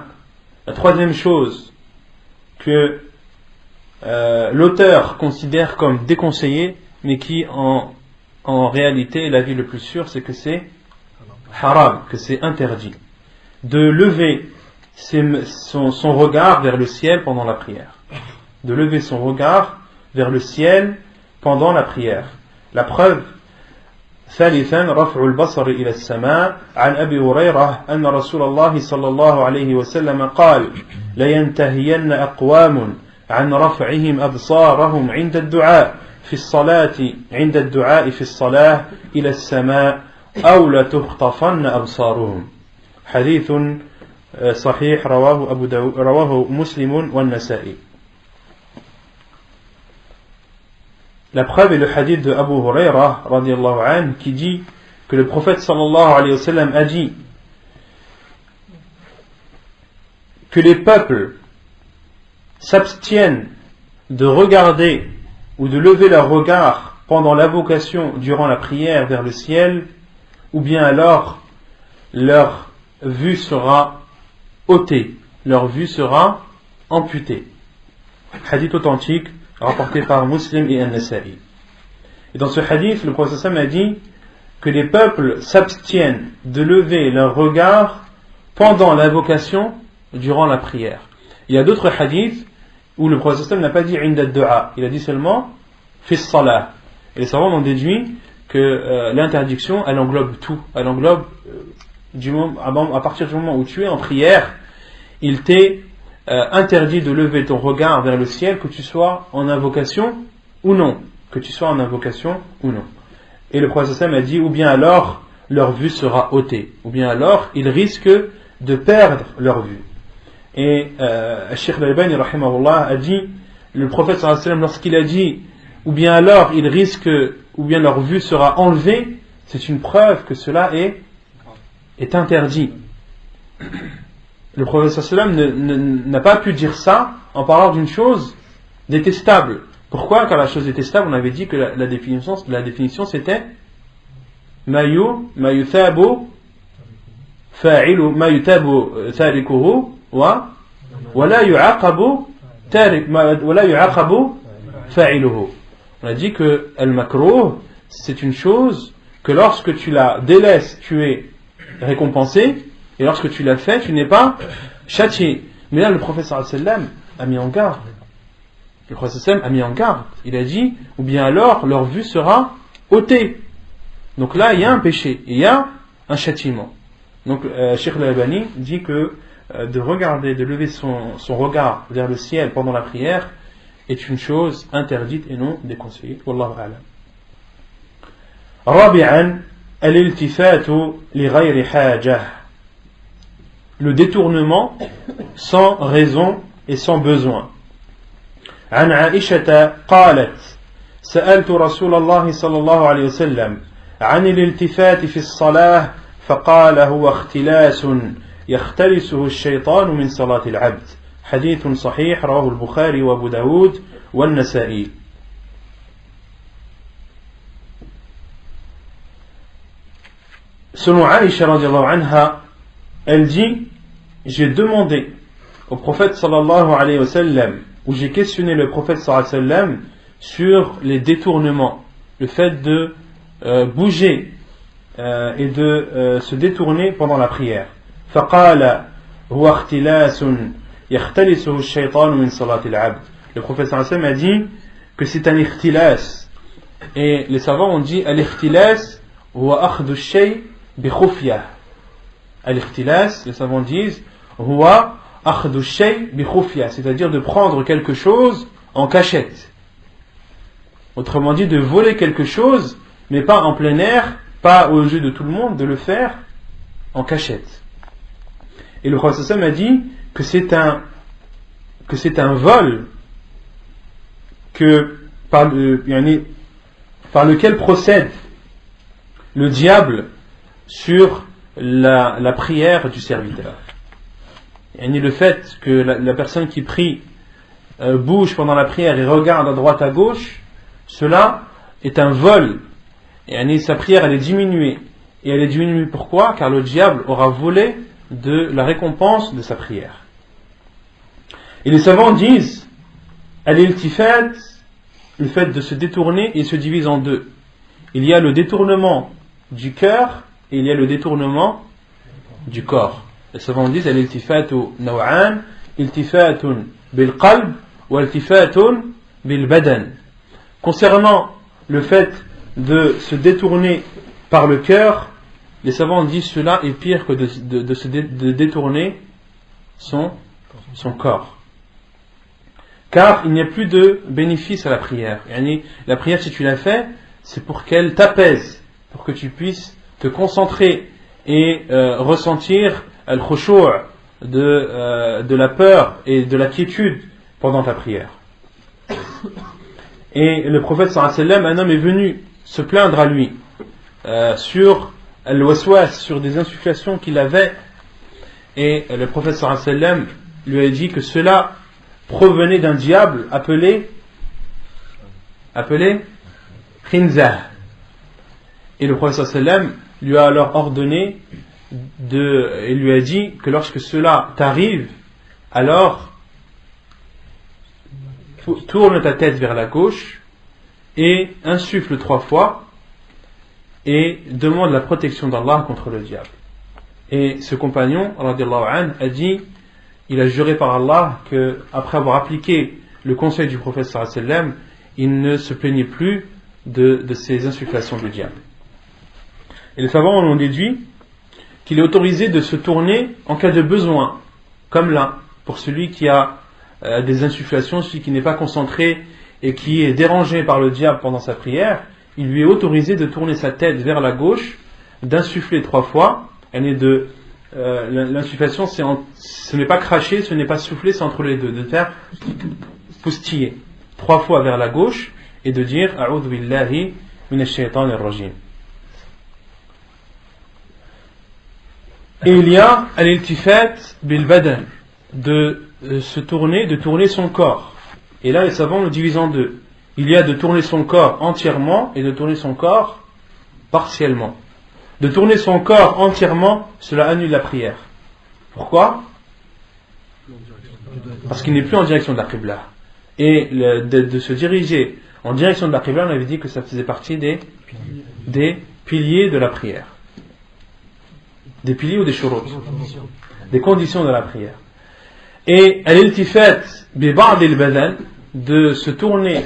La troisième chose que l'auteur considère comme déconseillée, mais qui en réalité est l'avis le plus sûr, c'est que c'est haram, que c'est interdit de lever son regard vers le ciel pendant la prière. De lever son regard vers le ciel pendant la prière. La preuve, ثالثا رفع البصر إلى السماء. عن أبي هريرة أن رسول الله صلى الله عليه وسلم قال لينتهين أقوام عن رفعهم أبصارهم عند الدعاء في الصلاة عند الدعاء في الصلاة إلى السماء أو لتخطفن أبصارهم. حديث صحيح رواه مسلم والنسائي. La preuve est le hadith de Abu Huraira radiallahu anhu qui dit que le prophète sallallahu alayhi wa sallam a dit que les peuples s'abstiennent de regarder ou de lever leur regard pendant l'invocation durant la prière vers le ciel, ou bien alors leur vue sera ôtée, leur vue sera amputée. Hadith authentique rapporté par Muslim et An-Nasa'i. Et dans ce hadith, le prophète sallam a dit que les peuples s'abstiennent de lever leur regard pendant l'invocation durant la prière. Il y a d'autres hadiths où le prophète sallam n'a pas dit inda du'a, il a dit seulement fi salah. Et les savants ont déduit que l'interdiction, elle englobe tout. Elle englobe, à partir du moment où tu es en prière, il t'est interdit de lever ton regard vers le ciel, que tu sois en invocation ou non. Que tu sois en invocation ou non. Et le prophète sallam a dit, ou bien alors leur vue sera ôtée, ou bien alors ils risquent de perdre leur vue. Et Cheikh Al-Albani rahimahullah a dit, le prophète sallam, lorsqu'il a dit ou bien alors ils risquent, ou bien leur vue sera enlevée, c'est une preuve que cela est interdit. Le prophète sallam n'a pas pu dire ça en parlant d'une chose détestable. Pourquoi? Car la chose détestable, on avait dit que la définition c'était ma yuthabu fa'ilu ma yutabu tarikuhu wa la yu'aqabu fa'iluhu. On a dit que al-makruh, c'est une chose que lorsque tu la délaisses, tu es récompensé, et lorsque tu l'as fait, tu n'es pas châtié. Mais là, le prophète sallallahu alayhi wa sallam a mis en garde. Le prophète sallallahu alayhi wa sallam a mis en garde. Il a dit, ou bien alors, leur vue sera ôtée. Donc là, il y a un péché, il y a un châtiment. Donc, Cheikh Al-Albani dit que de regarder, de lever son regard vers le ciel pendant la prière est une chose interdite et non déconseillée. Wallahu a'lam. Rabi'an, al-iltifatu li ghayri hajah. Le détournement sans raison et sans besoin. عن عائشة قالت: سألت رسول الله صلى الله عليه وسلم عن الالتفات في الصلاة فقال هو اختلاس يختلسه الشيطان من صلاة العبد. حديث صحيح رواه البخاري وابو داود والنسائي. Selon Aïcha radiallahu anha, elle dit, j'ai demandé au prophète sallallahu alayhi wa sallam, où j'ai questionné le prophète sallallahu alayhi wa sallam sur les détournements, le fait de bouger et de se détourner pendant la prière. فقال هو اختلاس يختلسه الشيطان من صلاة العبد. Le prophète sallallahu alayhi wa sallam a dit que c'est un ikhtilas, et les savants ont dit al-ikhtilas huwa akhdhu ash-shay bi khufyah. Al-ikhtilas, les savants disent huwa akhdhu ash-shay bi khufyah, c'est-à-dire de prendre quelque chose en cachette. Autrement dit, de voler quelque chose, mais pas en plein air, pas aux yeux de tout le monde, de le faire en cachette. Et le prophète sallallahu alayhi wa sallam a dit que c'est un vol par lequel procède le diable sur la prière du serviteur. Et le fait que la personne qui prie bouge pendant la prière et regarde à droite à gauche, cela est un vol. Et sa prière elle est diminuée. Et elle est diminuée pourquoi? Car le diable aura volé de la récompense de sa prière. Et les savants disent al-iltifat, le fait de se détourner, il se divise en deux. Il y a le détournement du cœur et il y a le détournement du corps. Les savants disent al-iltifatu naw'an, iltifatun bil qalb wa iltifatun bil badan. Concernant le fait de se détourner par le cœur, les savants disent cela est pire que de détourner son corps. Car il n'y a plus de bénéfice à la prière. La prière, si tu la fais, c'est pour qu'elle t'apaise, pour que tu puisses te concentrer et ressentir al-khushu' de la peur et de la quiétude pendant ta prière. Et le prophète sallallahu alayhi wa sallam, un homme est venu se plaindre à lui sur al-waswas, sur des insufflations qu'il avait, et le prophète sallallahu alayhi wa sallam lui a dit que cela provenait d'un diable appelé Khinzah. Et le prophète sallallahu alayhi wa sallam lui a alors ordonné et lui a dit que lorsque cela t'arrive, alors tourne ta tête vers la gauche et insuffle 3 fois et demande la protection d'Allah contre le diable. Et ce compagnon radiallahu anhu a dit, il a juré par Allah que après avoir appliqué le conseil du prophète sallallahu alayhi wa sallam, il ne se plaignait plus de ces insufflations du diable. Et les savants en ont déduit qu'il est autorisé de se tourner en cas de besoin, comme là, pour celui qui a des insufflations, celui qui n'est pas concentré et qui est dérangé par le diable pendant sa prière, il lui est autorisé de tourner sa tête vers la gauche, d'insuffler 3 fois. L'insufflation, ce n'est pas cracher, ce n'est pas souffler, c'est entre les deux, de faire poustiller 3 fois vers la gauche et de dire A'udhu billahi minash shaitanir rajim. Et il y a al-iltifat bil badan, de tourner son corps. Et là, les savants le divisent en deux. Il y a de tourner son corps entièrement et de tourner son corps partiellement. De tourner son corps entièrement, cela annule la prière. Pourquoi ? Parce qu'il n'est plus en direction de la Qibla. Et de se diriger en direction de la Qibla, on avait dit que ça faisait partie des piliers de la prière. Des piliers ou des shurut ? Des conditions de la prière. Et al-iltifat bi ba'd al-badan, de se tourner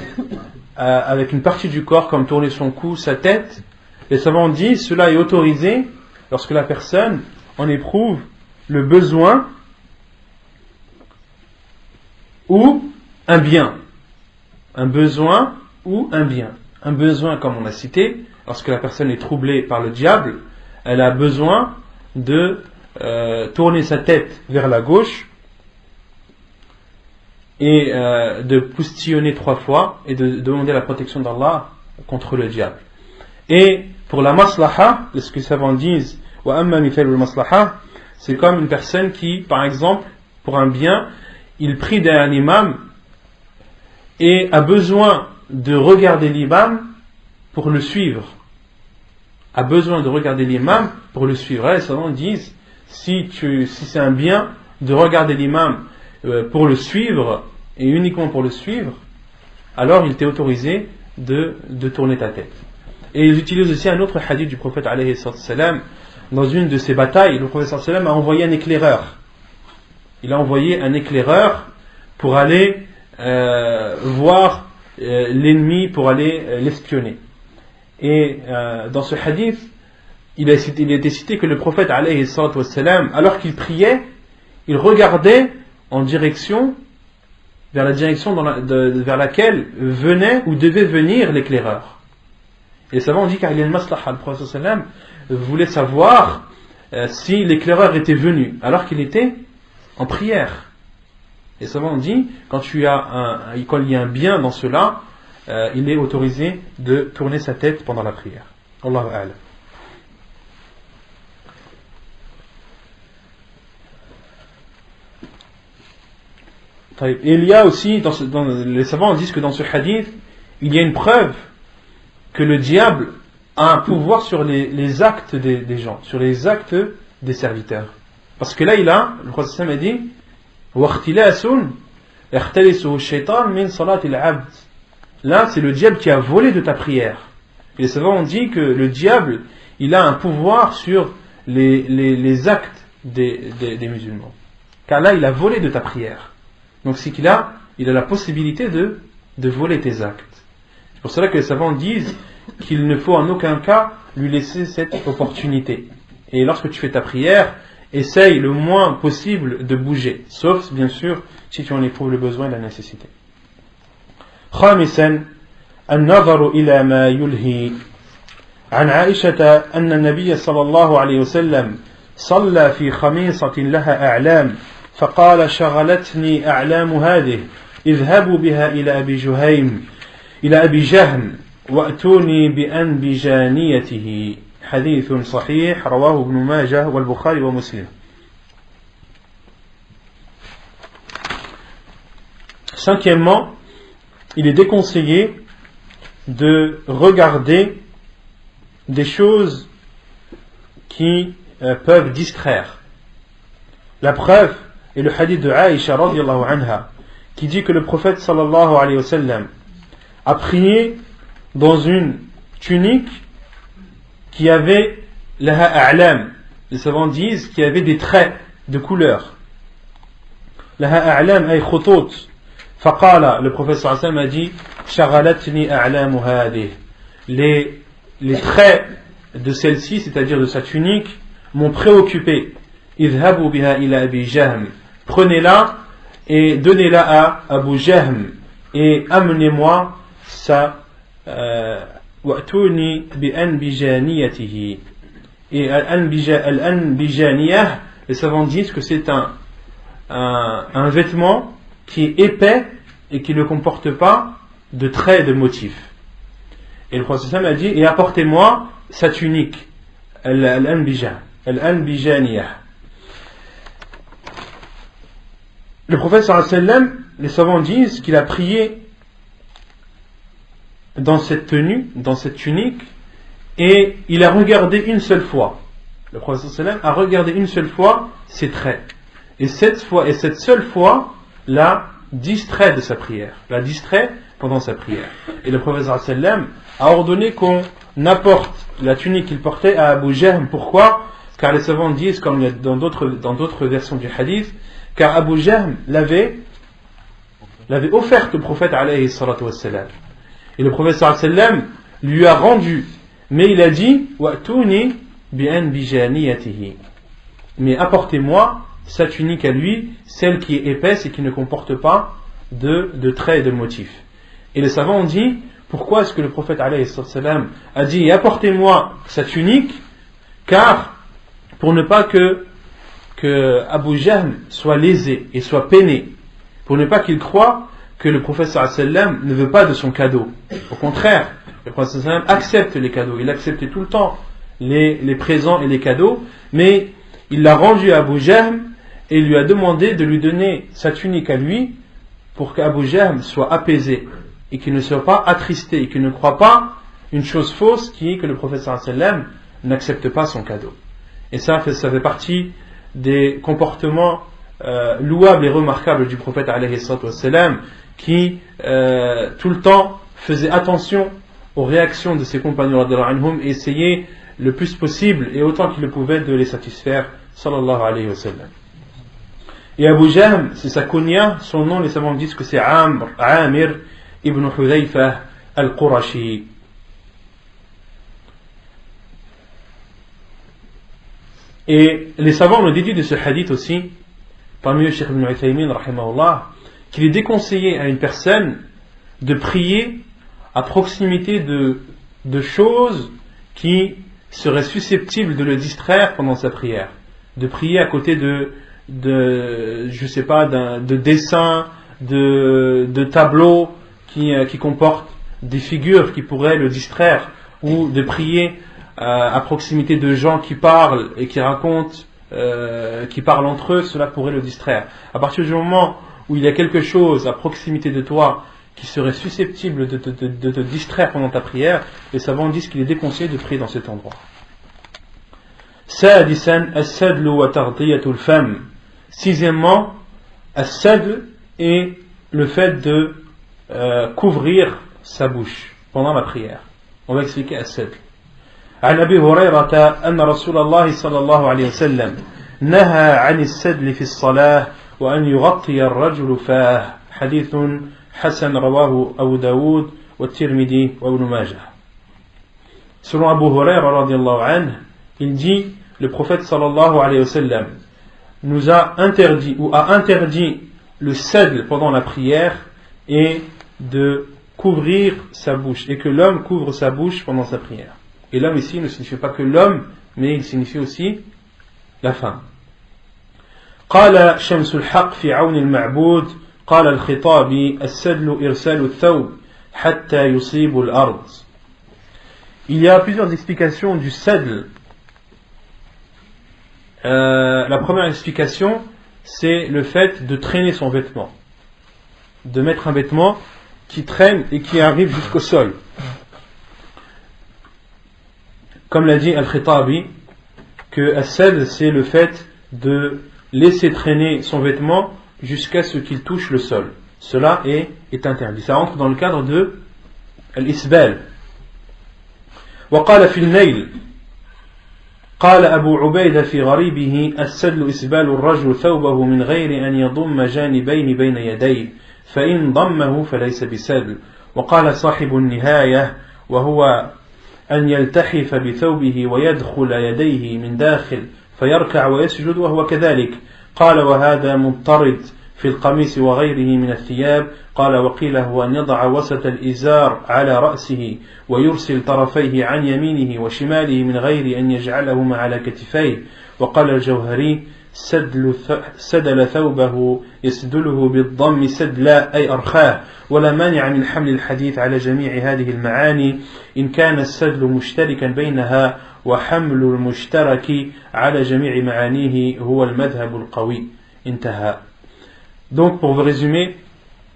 avec une partie du corps, comme tourner son cou, sa tête, les savants disent cela est autorisé lorsque la personne en éprouve le besoin ou un bien. Un besoin ou un bien. Un besoin, comme on a cité, lorsque la personne est troublée par le diable, elle a besoin de tourner sa tête vers la gauche et de poustillonner 3 fois et de demander la protection d'Allah contre le diable. Et pour la maslaha, ce que les savants disent, c'est comme une personne qui, par exemple, pour un bien, il prie derrière l'imam et a besoin de regarder l'imam pour le suivre. A besoin de regarder l'imam pour le suivre. Les savants disent, si c'est un bien de regarder l'imam pour le suivre et uniquement pour le suivre, alors il t'est autorisé de tourner ta tête. Et ils utilisent aussi un autre hadith du prophète alayhi salam. Dans une de ses batailles, le prophète sallallahu alayhi wa sallam a envoyé un éclaireur. Il a envoyé un éclaireur pour aller voir l'ennemi, pour aller l'espionner. Et dans ce hadith, il a été cité que le prophète alayhi salam, alors qu'il priait, il regardait en direction, vers la direction vers laquelle venait ou devait venir l'éclaireur. Et les savants ont dit car il y a une maslaha, le prophète sallam voulait savoir si l'éclaireur était venu alors qu'il était en prière. Et les savants ont dit quand il y a un bien dans cela, il est autorisé de tourner sa tête pendant la prière. Allahu a'lam. Et il y a aussi, les savants disent que dans ce hadith, il y a une preuve que le diable a un pouvoir sur les actes des gens, sur les actes des serviteurs. Parce que là, le prophète a dit là, c'est le diable qui a volé de ta prière. Et les savants ont dit que le diable, il a un pouvoir sur les actes des musulmans. Car là, il a volé de ta prière. Donc c'est qu'il a la possibilité de voler tes actes. C'est pour cela que les savants disent qu'il ne faut en aucun cas lui laisser cette opportunité. Et lorsque tu fais ta prière, essaye le moins possible de bouger, sauf bien sûr si tu en éprouves le besoin et la nécessité. خامسا النظر إلى ما يلهي. عن عائشة أن النبي صلى الله عليه وسلم صلى في خميصة لها أعلام فقال شغلتني أعلام هذه اذهبوا بها إلى أبي جهم وأتوني بأنبجانيته. حديث صحيح رواه ابن ماجه والبخاري ومسلم. Cinquièmement, il est déconseillé de regarder des choses qui peuvent distraire. La preuve est le hadith de Aïcha radiyallahu anha qui dit que le prophète sallallahu alayhi wa sallam a prié dans une tunique qui avait laha a'lam. Les savants disent qu'il y avait des traits de couleur. Laha a'lam ay khutut فقال, le prophète sallallahu alayhi wa sallam a dit, شغلتني أعلام هذه, les traits de celle-ci, c'est-à-dire de sa tunique, m'ont préoccupé. اذهبوا بها إلى أبي جهم, prenez-la et donnez-la à Abu Jahm et amenez-moi sa وأتوني بأنبجانيته. Et al-anbijaniyah, les savants disent que c'est un vêtement qui est épais et qui ne comporte pas de traits de motifs. Et le prophète a dit, et apportez-moi sa tunique, al-anbijaniyah. Le prophète sallallahu alayhi wa sallam, les savants disent qu'il a prié dans cette tenue, dans cette tunique, et il a regardé une seule fois. Le prophète sallallahu alayhi wa sallam a regardé une seule fois ses traits. Et cette seule fois l'a distrait de sa prière, l'a distrait pendant sa prière. Et le prophète sallallahu alayhi wa sallam a ordonné qu'on apporte la tunique qu'il portait à Abu Jahm. Pourquoi? Car les savants disent, comme il y a dans d'autres versions du hadith, car Abu Jahm l'avait offerte au prophète alayhi salatu wassalam. Et le prophète sallallahu alayhi wa sallam lui a rendu, mais il a dit wa'tuni bi'anbijaniyatihi, mais apportez-moi sa tunique à lui, celle qui est épaisse et qui ne comporte pas de traits et de motifs. Et les savants ont dit, pourquoi est-ce que le prophète alayhi salatu wassalam a dit apportez-moi sa tunique? Car pour ne pas que Abu Jahm soit lésé et soit peiné, pour ne pas qu'il croie que le prophète sallallahu alayhi wa sallam ne veut pas de son cadeau. Au contraire, le prophète sallallahu alayhi wa sallam accepte les cadeaux, il acceptait tout le temps les présents et les cadeaux, mais il l'a rendu à Abu Jahm et lui a demandé de lui donner sa tunique à lui pour qu'Abu Jahm soit apaisé et qu'il ne soit pas attristé et qu'il ne croit pas une chose fausse qui est que le prophète sallallahu alayhi wa sallam n'accepte pas son cadeau. Et ça fait partie des comportements louables et remarquables du prophète alayhi salatu wassalam, qui tout le temps faisait attention aux réactions de ses compagnons radhiyallahu anhum et essayait le plus possible et autant qu'il le pouvait de les satisfaire sallallahu alayhi wa sallam. Et Abu Jahm, c'est sa kunya, son nom, les savants disent que c'est Amir ibn Hudayfa al-Qurashi. Et les savants ont déduit de ce hadith aussi, parmi eux Cheikh ibn Uthaymin rahimahullah, qu'il est déconseillé à une personne de prier à proximité de choses qui seraient susceptibles de le distraire pendant sa prière. De prier à côté de dessins, de tableaux qui comportent des figures qui pourraient le distraire, ou de prier à proximité de gens qui parlent et qui racontent, qui parlent entre eux, cela pourrait le distraire. À partir du moment où il y a quelque chose à proximité de toi qui serait susceptible de te distraire pendant ta prière, les savants disent qu'il est déconseillé de prier dans cet endroit. Sadisan as-sadlu wa taghtiyatul fam. Sixièmement, as-sadl est le fait de couvrir sa bouche pendant la prière. On va expliquer as-sadl. عن أبي هريرة أن رسول الله صلى الله عليه وسلم نهى عن السدل في الصلاة وأن يغطي الرجل فاه. حديث حسن رواه أبو داود والترمذي وابن ماجه. Selon Abu Hurayra radiyallahu anhu, il dit, le prophète sallallahu alayhi wa sallam nous a interdit ou a interdit le sadl pendant la prière et de couvrir sa bouche, et que l'homme couvre sa bouche pendant sa prière. Et l'homme ici ne signifie pas que l'homme, mais il signifie aussi la femme. قال شمس الحق في عون المعبود قال الخطابي السدل إرسال الثوب حتى يصيب الأرض. Il y a plusieurs explications du sadl. La première explication, c'est le fait de traîner son vêtement, de mettre un vêtement qui traîne et qui arrive jusqu'au sol. Comme l'a dit Al-Khitabi, que as-sadl, c'est le fait de laisser traîner son vêtement jusqu'à ce qu'il touche le sol. Cela est interdit. Ça entre dans le cadre de l'isbal. وقال في النيل قال أبو عبيدة في غريبه السدل إسبال الرجل ثوبه من غير أن يضم جانبين بين يديه فإن ضمه فليس بسدل. وقال صاحب النهاية وهو أن يلتحف بثوبه ويدخل يديه من داخل فيركع ويسجد وهو كذلك. قال وهذا مضطرد في القميص وغيره من الثياب. قال وقيل هو أن يضع وسط الإزار على رأسه ويرسل طرفيه عن يمينه وشماله من غير أن يجعلهما على كتفيه. وقال الجوهري سدل ثوبه يسدله بالضم سدلا أي أرخاه. ولا مانع من حمل الحديث على جميع هذه المعاني إن كان السدل مشتركا بينها وحمل المشترك على جميع معانيه هو المذهب القوي. انتهى. Donc pour vous résumer,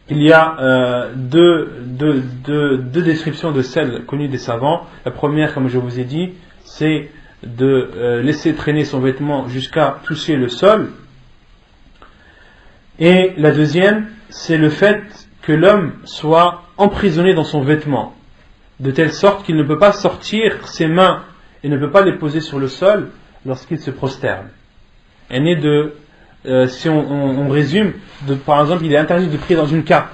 il y a deux descriptions de celles connues des savants. La première, comme je vous ai dit, c'est de laisser traîner son vêtement jusqu'à toucher le sol. Et la deuxième, c'est le fait que l'homme soit emprisonné dans son vêtement, de telle sorte qu'il ne peut pas sortir ses mains et ne peut pas les poser sur le sol lorsqu'il se prosterne. Si on résume, par exemple, il est interdit de prier dans une cape.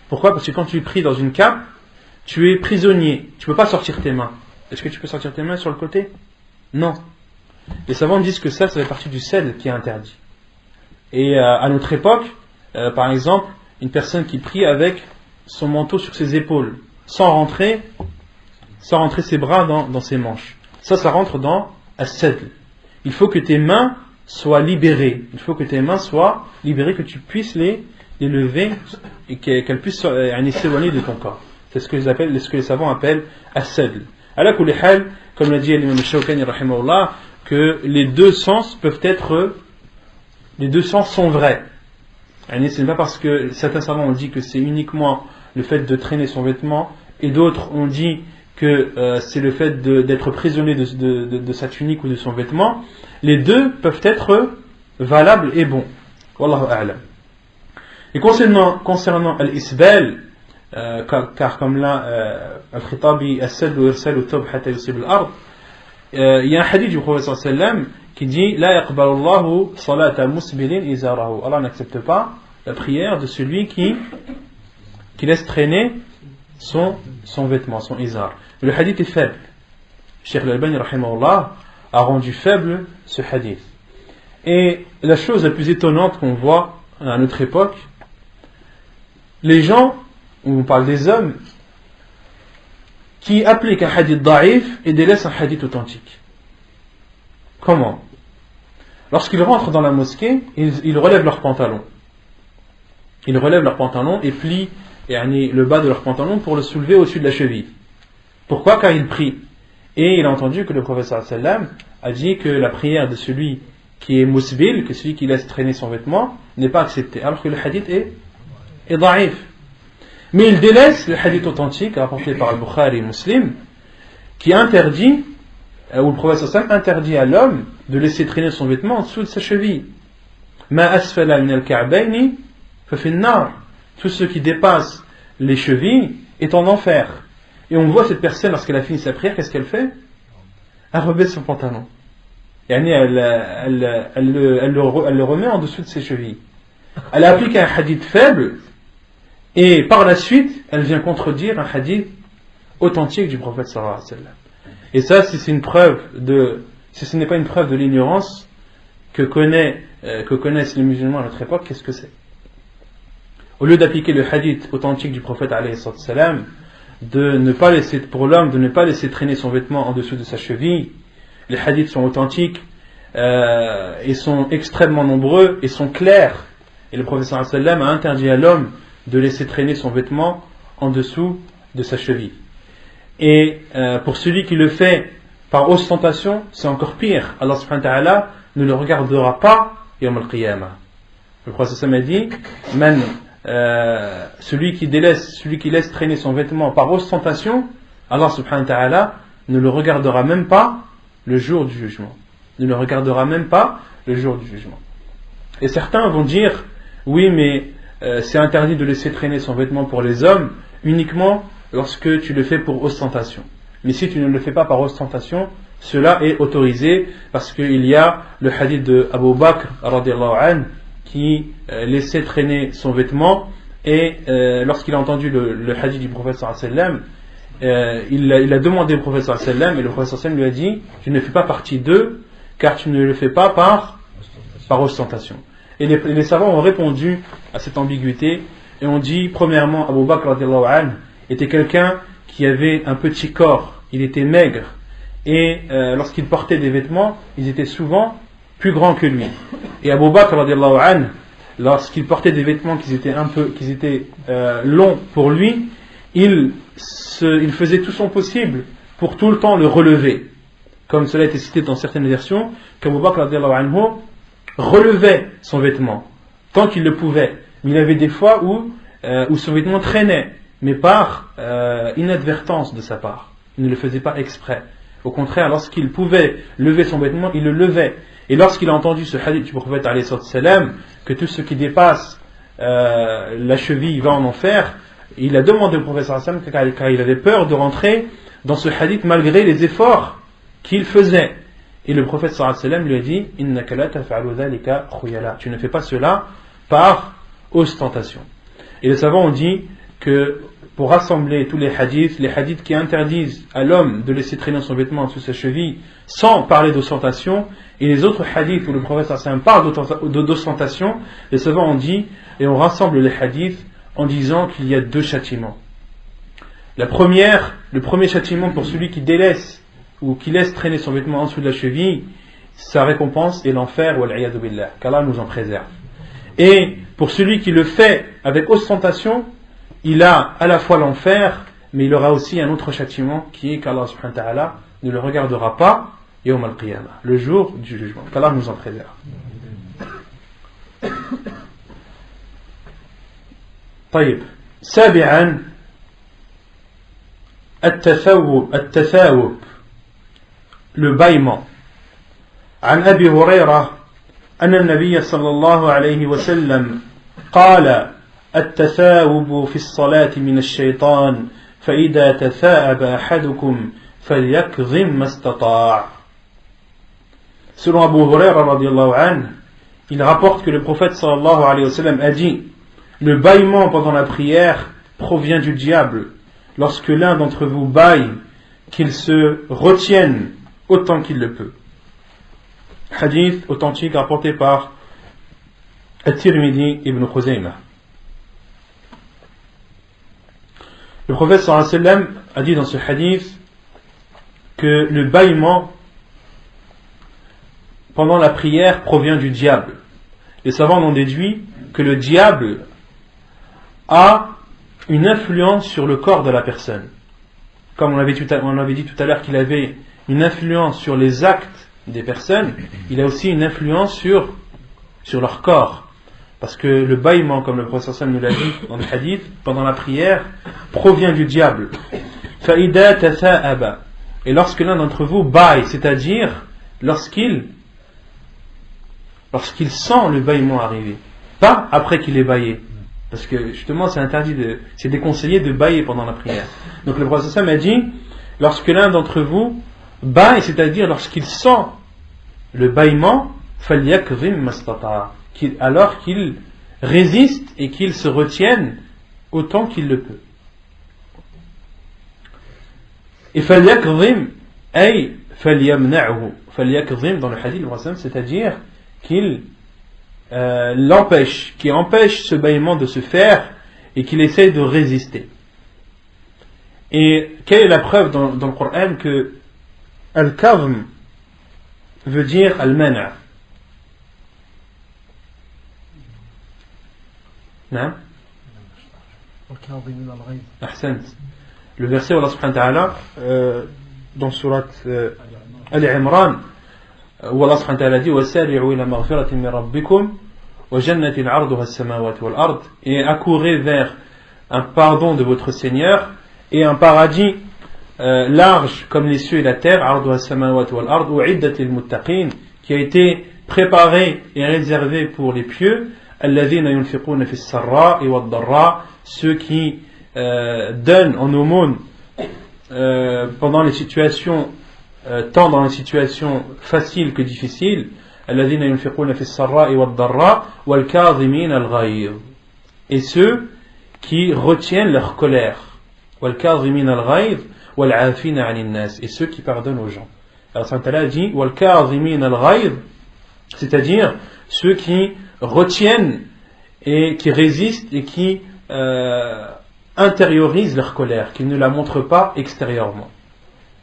Pourquoi ? Parce que quand tu pries dans une cape, tu es prisonnier, tu ne peux pas sortir tes mains. Est-ce que tu peux sortir tes mains sur le côté ? Non. Les savants disent que ça fait partie du sel qui est interdit. Et à notre époque, par exemple, une personne qui prie avec son manteau sur ses épaules, sans rentrer ses bras dans ses manches. Ça rentre dans as-sadl. Il faut que tes mains soient libérées. Il faut que tes mains soient libérées, que tu puisses les lever et qu'elles puissent s'éloigner de ton corps. C'est ce que les savants appellent as-sadl. Ala kulli hal, comme l'a dit l'imam Shawkani rahimahullah, que les deux sens sont vrais. Ce n'est pas parce que certains savants ont dit que c'est uniquement le fait de traîner son vêtement et d'autres ont dit que c'est le fait d'être prisonnier de sa tunique ou de son vêtement. Les deux peuvent être valables et bons. Wallahu a'lam. Et concernant al-isbal, car comme là al-khitabi as-sadl yursalu thawb hatta yusib al-ard, il y a un hadith du prophète sallallahu alayhi wa sallam qui dit la yaqbalu Allahu salata musbilin izarahu. Allah n'accepte pas la prière de celui qui laisse traîner son vêtement, son izar. Le hadith est faible. Cheikh Al-Albani rahimahullah a rendu faible ce hadith. Et la chose la plus étonnante qu'on voit à notre époque, les gens, on parle des hommes, qui appliquent un hadith da'if et délaissent un hadith authentique. Comment ? Lorsqu'ils rentrent dans la mosquée, ils relèvent leurs pantalons. Ils relèvent leurs pantalons et plient le bas de leurs pantalons pour le soulever au-dessus de la cheville. Pourquoi ? Car ils prient. Et il a entendu que le prophète sallallahu alayhi wa sallam a dit que la prière de celui qui est musbil, que celui qui laisse traîner son vêtement, n'est pas acceptée. Alors que le hadith est da'if. Mais il délaisse le hadith authentique rapporté par Al-Bukhari et Muslim, qui interdit, où le prophète sallallahu alayhi wa sallam interdit à l'homme de laisser traîner son vêtement en dessous de sa cheville. Ma asfala min al-ka'bayni fa fi an-nar. Tout ce qui dépasse les chevilles est en enfer. Et on voit cette personne, lorsqu'elle a fini sa prière, qu'est-ce qu'elle fait ? Elle rebaisse son pantalon. Elle le remet en dessous de ses chevilles. Elle applique un hadith faible, et par la suite, elle vient contredire un hadith authentique du prophète sallallahu alayhi wa sallam. Et ça, si ce n'est pas une preuve de l'ignorance que connaissent les musulmans à notre époque, qu'est-ce que c'est ? Au lieu d'appliquer le hadith authentique du prophète alayhi salam, pour l'homme de ne pas laisser traîner son vêtement en dessous de sa cheville, les hadiths sont authentiques et sont extrêmement nombreux et sont clairs. Et le prophète sallallahu alayhi wa sallam a interdit à l'homme de laisser traîner son vêtement en dessous de sa cheville. Et pour celui qui le fait par ostentation, c'est encore pire. Allah subhanahu wa ta'ala ne le regardera pas yawm al-qiyamah. Le prophète sallallahu alayhi wa sallam a dit celui qui laisse traîner son vêtement par ostentation, Allah subhanahu wa ta'ala ne le regardera même pas le jour du jugement. Ne le regardera même pas le jour du jugement. Et certains vont dire oui, mais c'est interdit de laisser traîner son vêtement pour les hommes uniquement lorsque tu le fais pour ostentation. Mais si tu ne le fais pas par ostentation, cela est autorisé parce qu'il y a le hadith de Abu Bakr radiyallahu anhu qui laissait traîner son vêtement, et lorsqu'il a entendu le hadith du prophète sallallahu alayhi wa sallam, il a demandé au prophète sallallahu alayhi wa sallam, et le prophète sallallahu alayhi wa sallam lui a dit: tu ne fais pas partie d'eux, car tu ne le fais pas par ostentation. Et les savants ont répondu à cette ambiguïté, et ont dit: premièrement, Abu Bakr radiyallahu anhu était quelqu'un qui avait un petit corps, il était maigre, et lorsqu'il portait des vêtements, ils étaient souvent plus grands que lui. Et Abu Bakr radiyallahu anhu, lorsqu'il portait des vêtements qui étaient longs pour lui, il faisait tout son possible pour tout le temps le relever. Comme cela a été cité dans certaines versions, qu'Abu Bakr radiyallahu anhu relevait son vêtement tant qu'il le pouvait. Mais il y avait des fois où son vêtement traînait, mais par inadvertance de sa part. Il ne le faisait pas exprès. Au contraire, lorsqu'il pouvait lever son vêtement, il le levait. Et lorsqu'il a entendu ce hadith du prophète alayhi salam, que tout ce qui dépasse la cheville va en enfer, il a demandé au prophète sallallahu alayhi wa sallam, car il avait peur de rentrer dans ce hadith malgré les efforts qu'il faisait. Et le prophète sallallahu alayhi wa sallam lui a dit: innaka la taf'alu dhalika khuyala, tu ne fais pas cela par ostentation. Et les savants ont dit que pour rassembler tous les hadiths qui interdisent à l'homme de laisser traîner son vêtement sous sa cheville sans parler d'ostentation, et les autres hadiths où le prophète sallallahu alayhi wa sallam parle d'ostentation, les savants ont dit, et on rassemble les hadiths en disant qu'il y a deux châtiments. Le premier châtiment pour celui qui délaisse ou qui laisse traîner son vêtement en dessous de la cheville, sa récompense est l'enfer, wal-'iyadhu billah, qu'Allah nous en préserve. Et pour celui qui le fait avec ostentation, il a à la fois l'enfer, mais il aura aussi un autre châtiment qui est qu'Allah subhanahu wa ta'ala ne le regardera pas yawm al-qiyamah, le jour du jugement. Qu'Allah nous en préserve. طيب سابعا التثاوب le bâillement. عن أبي هريرة أن النبي صلى الله عليه وسلم قال: التثاوب في الصلاة من الشيطان فإذا تثاءب أحدكم فليكظم ما استطاع. Selon Abu Huraira radiyallahu anhu, il rapporte que le prophète sallallahu alayhi wa sallam a dit: le bâillement pendant la prière provient du diable. Lorsque l'un d'entre vous bâille, qu'il se retienne autant qu'il le peut. Hadith authentique rapporté par At-Tirmidhi ibn Khuzaymah. Le prophète sallallahu alayhi wa sallam a dit dans ce hadith que le bâillement pendant la prière provient du diable. Les savants ont déduit que le diable a une influence sur le corps de la personne. Comme on avait dit tout à l'heure qu'il avait une influence sur les actes des personnes, il a aussi une influence sur leur corps. Parce que le bâillement, comme le prophète nous l'a dit dans le hadith, pendant la prière, provient du diable. فَإِذَا تَثَاءَبَ. Et lorsque l'un d'entre vous bâille, c'est-à-dire lorsqu'il sent le bâillement arriver, pas après qu'il ait bâillé. Parce que justement c'est déconseillé de bâiller pendant la prière. Donc le prophète a dit, lorsque l'un d'entre vous bâille, c'est-à-dire lorsqu'il sent le bâillement, فَلْيَكْظِمْ مَسْتَطَعَ, alors qu'il résiste et qu'il se retienne autant qu'il le peut. Et فَلْيَكْظِمْ أي فَلْيَمْنَعْهُ. فَلْيَكْظِمْ dans le hadith, c'est-à-dire qu'il qui empêche ce bâillement de se faire et qu'il essaye de résister. Et quelle est la preuve dans le Coran que al-kazm veut dire al-mana'? Non? Ahsant. Le verset où Allah subhanahu wa ta'ala dans surat Al-Imran, où Allah subhanahu wa ta'ala dit وَسَارِعُوا إِلَى مَغْفِرَةٍ مِّن رَبِّكُمْ وَجَنَّةٍ عَرْضُهَا السَّمَاوَاتُ وَالْأَرْضِ, et accourez vers un pardon de votre Seigneur et un paradis large comme les cieux et la terre, عَرْضُهَا السَّمَاوَاتُ وَالْأَرْضِ وَعِدَّةٍ لِلْمُتَّقِينَ, qui a été préparé et réservé pour les pieux, الَّذِينَ يُنْفِقُونَ فِي السَّرَّاءِ وَالضَّرَّاءِ, ceux qui donnent en aumône pendant les situations tant dans les situations faciles que difficiles, الذين ينفقون في السراء والضراء والكاظمين الغيظ. Et ceux qui retiennent leur colère. والكاظمين الغيظ والعافين عن الناس. Et ceux qui pardonnent aux gens. Alors Saint Allah dit والكاظمين الغيظ, c'est-à-dire ceux qui retiennent et qui résistent et qui intériorisent leur colère, qui ne la montrent pas extérieurement.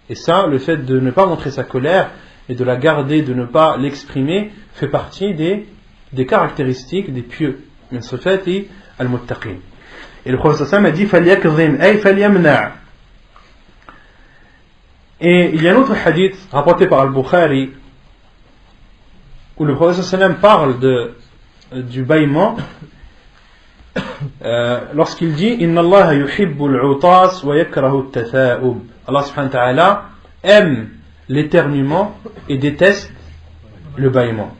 Et ça, le fait de ne pas montrer sa colère et de la garder, de ne pas l'exprimer, fait partie des caractéristiques des pieux. Min sifati al-muttaqin. Et le prophète sallam a dit فَلْيَكْظِمْ أي فَلْيَمْنَعْ. Et il y a un autre hadith rapporté par Al-Bukhari où le prophète sallam parle du bâillement lorsqu'il dit Inna Allah yuhibbul utas wa yakrahu at-tatha'ub. Allah subhanahu wa ta'ala aime l'éternuement et déteste le bâillement.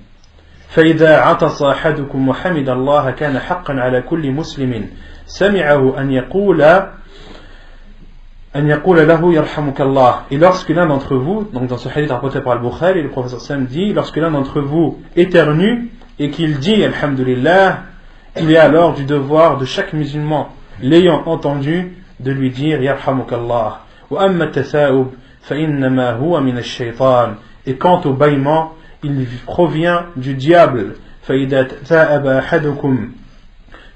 فإذا عطس أحدكم وحمد الله كان حقا على كل مسلم سمعه أن يقول له يرحمك الله. Et lorsque l'un d'entre vous, donc dans ce hadith rapporté par Al-Bukhari, le prophète sallam dit, lorsque l'un d'entre vous éternue et qu'il dit Alhamdulillah, il est alors du devoir de chaque musulman, l'ayant entendu, de lui dire Yarhamukallah. Wa amma tatha'ub fa innama huwa min ash-shaytan. Et quant au bâillement, il provient du diable. Fa idha tatha'aba ahadukum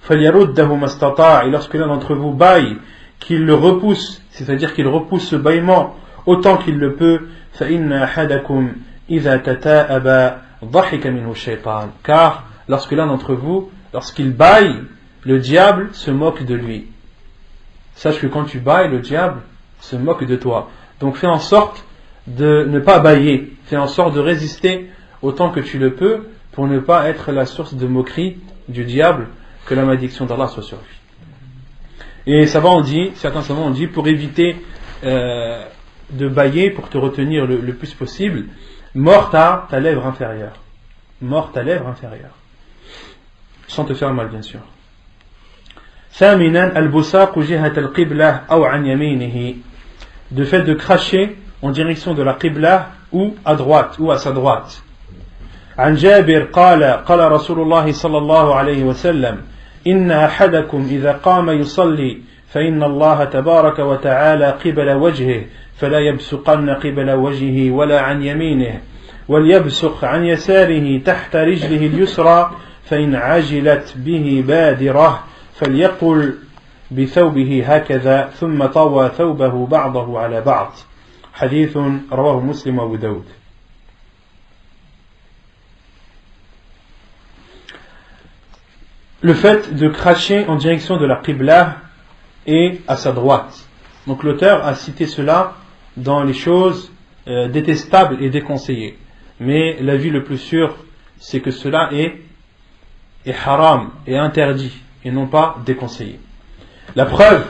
falyaruddahu mastata'. Et lorsque l'un d'entre vous bâille, qu'il le repousse, c'est-à-dire qu'il repousse ce bâillement autant qu'il le peut. Fa inna ahadakum idha tatha'aba dhahika minhu ash-shaytan. Car lorsque l'un d'entre vous, lorsqu'il bâille, le diable se moque de lui. Sache que quand tu bâilles, le diable se moque de toi. Donc fais en sorte de ne pas bâiller. Fais en sorte de résister autant que tu le peux pour ne pas être la source de moquerie du diable, que la malédiction d'Allah soit sur lui. Et certains savants ont dit, pour éviter de bâiller, pour te retenir le plus possible, mords ta lèvre inférieure. Mords ta lèvre inférieure. Sans te faire mal, bien sûr. ثامنا البصاق جهة القبلة أو عن يمينه. De fait de cracher en direction de la qibla ou à droite ou à sa droite. عن جابر قال رسول الله صلى الله عليه وسلم إن أحدكم إذا قام يصلي فإن الله تبارك وتعالى قبل وجهه فلا يبصقن قبل وجهه ولا عن يمينه وليبصق عن يساره تحت رجله اليسرى فإن عجلت به بادرة فليقل بثوبه هكذا ثم طوى ثوبه بعضه على بعض. حديث رواه مسلم وأبو داود. Le fait de cracher en direction de la qibla et à sa droite. Donc l'auteur a cité cela dans les choses détestables et déconseillées. Mais l'avis le plus sûr, c'est que cela est haram et interdit et non pas déconseillé. La preuve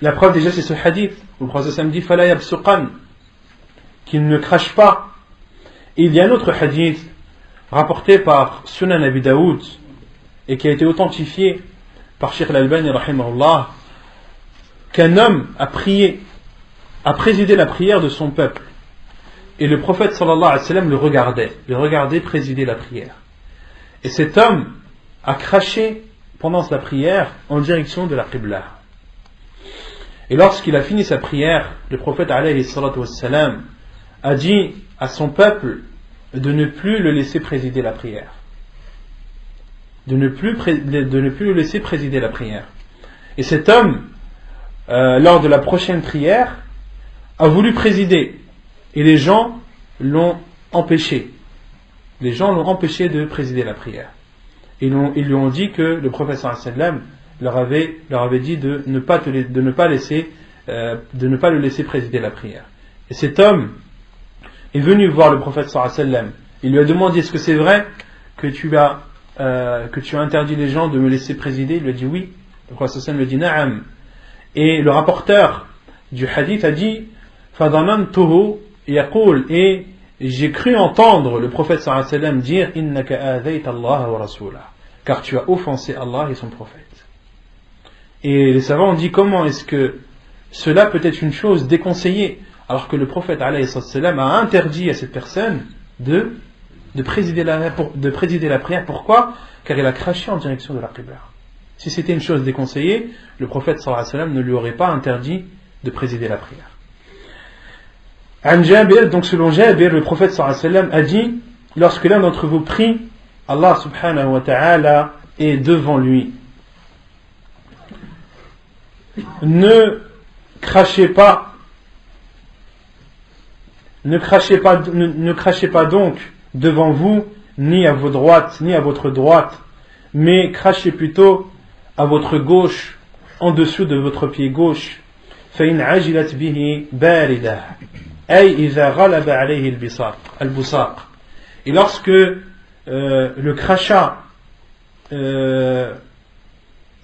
déjà c'est ce hadith où le prophète dit fala yabsuqan, qu'il ne crache pas. Et il y a un autre hadith rapporté par Sunan Abi Daoud et qui a été authentifié par Cheikh Al-Albani rahimahullah, qu'un homme a présidé la prière de son peuple et le prophète sallallahu alayhi wa sallam le regardait présider la prière. Et cet homme a craché pendant la prière en direction de la qibla. Et lorsqu'il a fini sa prière, le prophète alayhi salatu wassalam a dit à son peuple de ne plus le laisser présider la prière. De ne plus le laisser présider la prière. Et cet homme, lors de la prochaine prière, a voulu présider. Et les gens l'ont empêché. Les gens l'ont empêché de présider la prière. Ils lui ont dit que le prophète sallallahu alayhi wa sallam leur avait dit de ne pas le laisser présider la prière. Et cet homme est venu voir le prophète sallallahu alayhi wa sallam. Il lui a demandé: est-ce que c'est vrai que tu as interdit les gens de me laisser présider? Il lui a dit oui. Le prophète sallallahu alayhi wa sallam lui a dit na'am. Et le rapporteur du hadith a dit fadamantuhu yaqul, et j'ai cru entendre le prophète sallallahu alayhi wa sallam dire innaka adhayta Allah wa rasulah, car tu as offensé Allah et son prophète. Et les savants ont dit: comment est-ce que cela peut être une chose déconseillée alors que le prophète alayhi wa sallam a interdit à cette personne de présider la prière. Pourquoi? Car il a craché en direction de la qibla. Si c'était une chose déconseillée, le prophète sallallahu alayhi wa sallam ne lui aurait pas interdit de présider la prière. An Jabir, donc selon Jabir, le prophète sallallahu alayhi wa sallam a dit: lorsque l'un d'entre vous prie, Allah subhanahu wa ta'ala est devant lui. Ne crachez pas donc devant vous, ni à vos droites, ni à votre droite, mais crachez plutôt à votre gauche, en dessous de votre pied gauche. فإن عجلت به باردة أي إذا غلب عليه البصاق. Et lorsque le crachat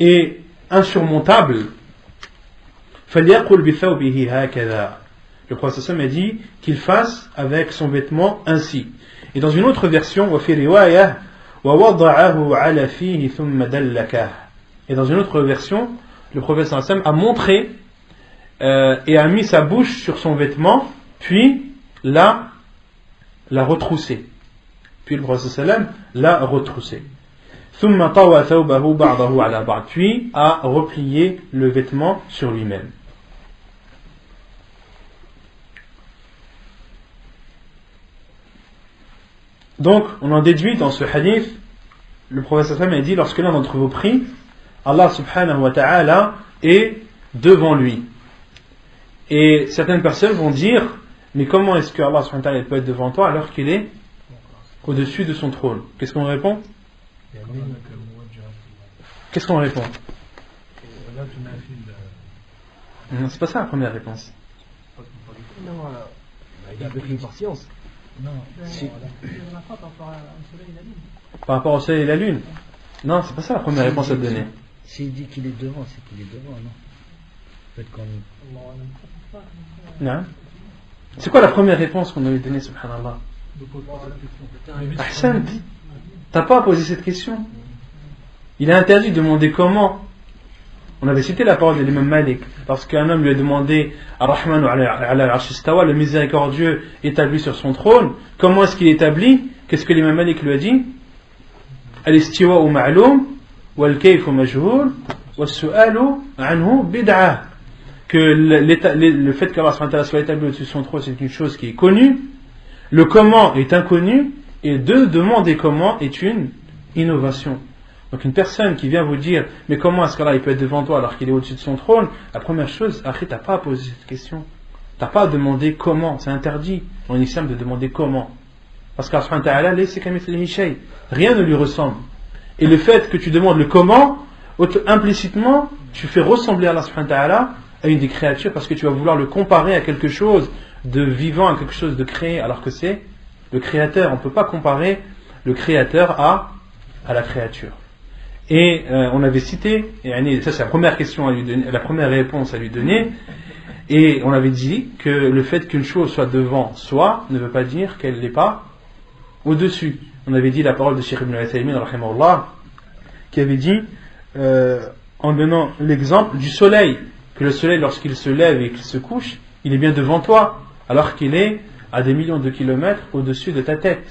est insurmontable, فليقل بثوبه هكذا. Le prophète sallam a dit qu'il fasse avec son vêtement ainsi. Et dans une autre version, وفي رواية ووضعه على فيه ثم دلكه. Et dans une autre version, le prophète sallam a montré et a mis sa bouche sur son vêtement, puis l'a retroussé. Puis le prophète sallam l'a retroussé. ثم طوى ثوبه بعضه على بعض. Puis a replié le vêtement sur lui-même. Donc, on en déduit dans ce hadith, le prophète sallam a dit: lorsque l'un d'entre vous prie, Allah subhanahu wa ta'ala est devant lui. Et certaines personnes vont dire: mais comment est-ce que Allah subhanahu wa ta'ala peut être devant toi alors qu'il est au-dessus de son trône? Qu'est-ce qu'on répond? Qu'est-ce qu'on répond? Non, c'est pas ça la première réponse. Il a pris par science. Non, si. Par rapport au soleil et la lune? Non, c'est pas ça la première réponse à te donner. S'il dit qu'il est devant, c'est qu'il est devant, non? Peut-être qu'on... Non. C'est quoi la première réponse qu'on avait donnée, subhanallah? Ahsan, t'as pas à poser cette question. Il est interdit de demander comment. On avait cité la parole de l'imam Malik, lorsqu'un homme lui a demandé: Ar-Rahmanu ala al-Arsh istawa, le miséricordieux établi sur son trône, comment est-ce qu'il est établi? Qu'est-ce que l'imam Malik lui a dit? Al-istiwa ma'loum, wal-kayfu majhoul, was-su'alu anhu bid'ah. Que le fait qu'Allah soit établi au-dessus de son trône, c'est une chose qui est connue, le comment est inconnu, et de demander comment est une innovation. Donc une personne qui vient vous dire: mais comment est-ce qu'Allah il peut être devant toi alors qu'il est au-dessus de son trône? La première chose, tu n'as pas à poser cette question. Tu n'as pas à demander comment. C'est interdit en islam de demander comment. Parce qu'Allah, rien ne lui ressemble. Et le fait que tu demandes le comment, implicitement, tu fais ressembler Allah subhanahu wa ta'ala à une des créatures, parce que tu vas vouloir le comparer à quelque chose de vivant, à quelque chose de créé, alors que c'est le créateur. On ne peut pas comparer le créateur à la créature. Et on avait cité, et ça c'est la première question à lui donner, la première réponse à lui donner, et on avait dit que le fait qu'une chose soit devant soi ne veut pas dire qu'elle n'est pas au-dessus. On avait dit la parole de Cheikh Ibn Uthaymin rahimahullah, qui avait dit, en donnant l'exemple du soleil, que le soleil lorsqu'il se lève et qu'il se couche, il est bien devant toi, alors qu'il est à des millions de kilomètres au-dessus de ta tête.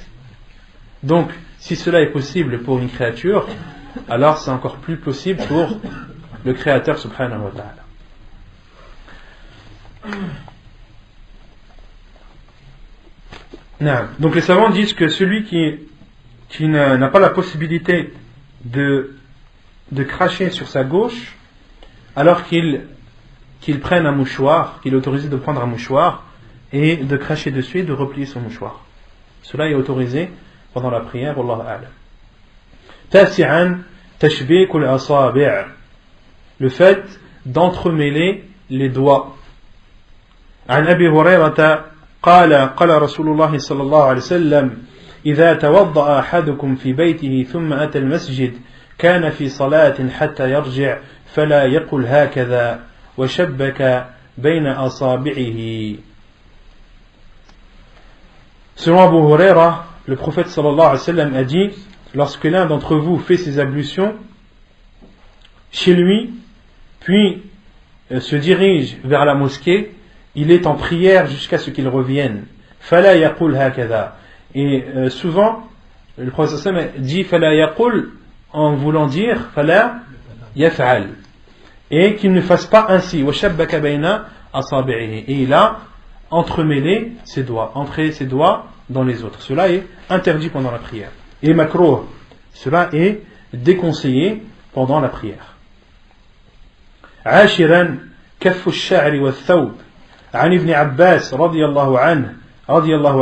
Donc, si cela est possible pour une créature, alors c'est encore plus possible pour le Créateur subhanahu wa ta'ala. Donc les savants disent que celui qui n'a pas la possibilité de cracher sur sa gauche, alors qu'il prenne un mouchoir, qu'il est autorisé de prendre un mouchoir et de cracher dessus et de replier son mouchoir. Cela est autorisé pendant la prière, wallahu a'lam. تاسعا تشبيك الأصابع, le fait d'entremêler les doigts. عن أبي هريرة قال رسول الله صلى الله عليه وسلم: إذا توضأ أحدكم في بيته ثم أتى المسجد كان في صلاة حتى يرجع فلا يقل هكذا وشبك بين أصابعه. Selon Abu Huraira, le prophète sallallahu alayhi wa sallam a dit: lorsque l'un d'entre vous fait ses ablutions chez lui, puis se dirige vers la mosquée, il est en prière jusqu'à ce qu'il revienne. Fala yaqul hakadha. Et souvent, le prophète dit fala yaqul en voulant dire fala yaf'al, et qu'il ne fasse pas ainsi. Wa shabbaka bayna asabi'ihi, et il a entremêlé ses doigts, entré ses doigts dans les autres. Cela est interdit pendant la prière. Et makruh, cela est déconseillé pendant la prière. عاشرا كف الشعر والثوب عن ابن عباس رضي الله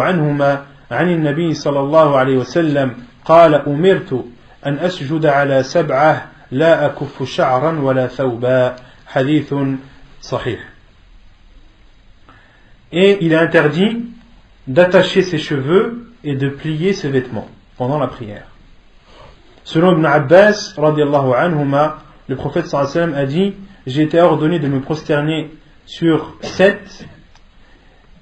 عنهما عن النبي صلى الله عليه وسلم قال أمرت أن أسجد على 7 لا أكف شعرا ولا ثوبا حديث صحيح. Et il est interdit d'attacher ses cheveux et de plier ses vêtements pendant la prière. Selon Ibn Abbas radiyallahu anhuma, le prophète sallallahu alayhi wa sallam a dit: j'ai été ordonné de me prosterner sur 7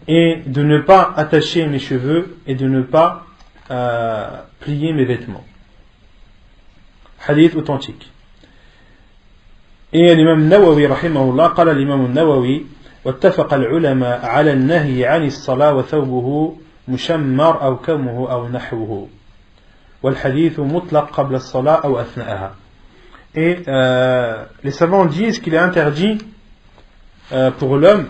et de ne pas attacher mes cheveux et de ne pas plier mes vêtements. Hadith authentique. Et l'imam Nawawi rahimahullah قال الإمام النووي واتفق العلماء على النهي عن الصلاة وثوبه مشمر أو كمه أو نحوه والحديث مطلق قبل الصلاة أو أثناءها. Et les savants disent qu'il est interdit pour l'homme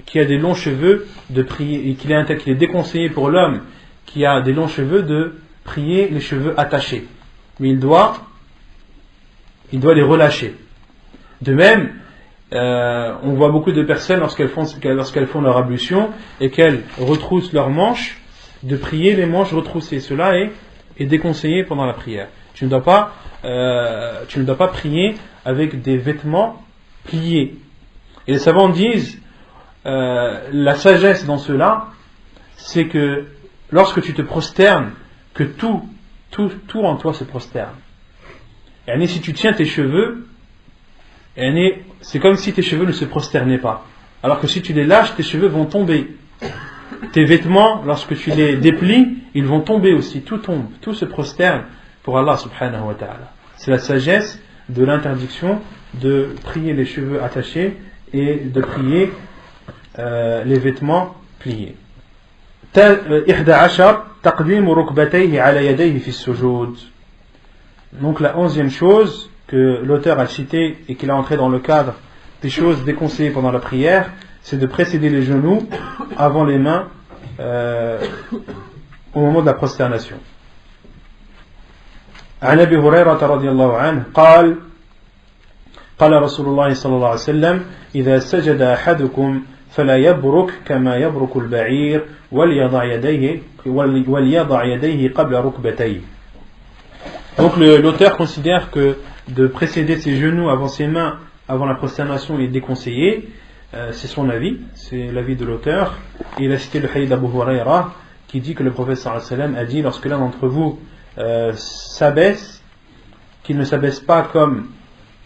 qui a des longs cheveux de prier, et qu'il est déconseillé pour l'homme qui a des longs cheveux de prier les cheveux attachés. Mais il doit les relâcher. De même, on voit beaucoup de personnes lorsqu'elles font leur ablution et qu'elles retroussent leurs manches, de prier les manches retroussées. Cela est déconseillé pendant la prière. Tu ne dois pas prier avec des vêtements pliés. Et les savants disent la sagesse dans cela, c'est que lorsque tu te prosternes, que tout en toi se prosterne. Et si tu tiens tes cheveux, c'est comme si tes cheveux ne se prosternaient pas. Alors que si tu les lâches, tes cheveux vont tomber. Tes vêtements, lorsque tu les déplies, ils vont tomber aussi. Tout tombe, tout se prosterne pour Allah subhanahu wa ta'ala. C'est la sagesse de l'interdiction de prier les cheveux attachés et de prier les vêtements pliés. 11 تقديم ركبتيه على يديه في السجود. Donc la 11e chose que l'auteur a citée et qu'il a entré dans le cadre des choses déconseillées pendant la prière, c'est de précéder les genoux avant les mains au moment de la prosternation. عن أبي هريرة رضي الله عنه قال رسول الله صلى الله عليه وسلم إذا سجد أحدكم فلا يبرك كما يبرك البعير وليضع يديه قبل ركبتيه. Donc l'auteur considère que de précéder ses genoux avant ses mains avant la prosternation est déconseillé. C'est son avis, c'est l'avis de l'auteur. Et il a cité le hadith d'Abu Huraira qui dit que le prophète sallallahu alayhi wa sallam a dit: lorsque l'un d'entre vous s'abaisse, qu'il ne s'abaisse pas comme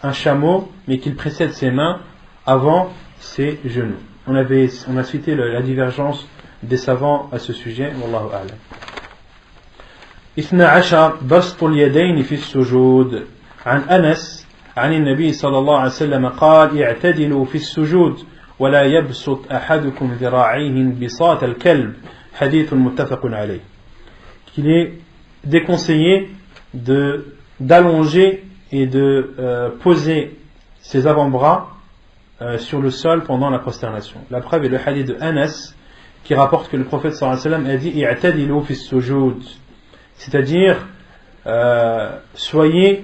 un chameau, mais qu'il précède ses mains avant ses genoux. On a cité la divergence des savants à ce sujet. Wallahu a'lam. 12 بسط اليدين في السجود عن أنس عن النبي صلى الله عليه وسلم قال اعتدلوا في السجود ولا يبسط أحدكم ذراعيه بساط الكلب حديث متفق عليه. Qu'il est déconseillé d'allonger et de poser ses avant-bras sur le sol pendant la prosternation. La preuve est le hadith de Anas qui rapporte que le prophète sallallahu alayhi wa sallam a dit i'tadilu fi sujud, c'est-à-dire soyez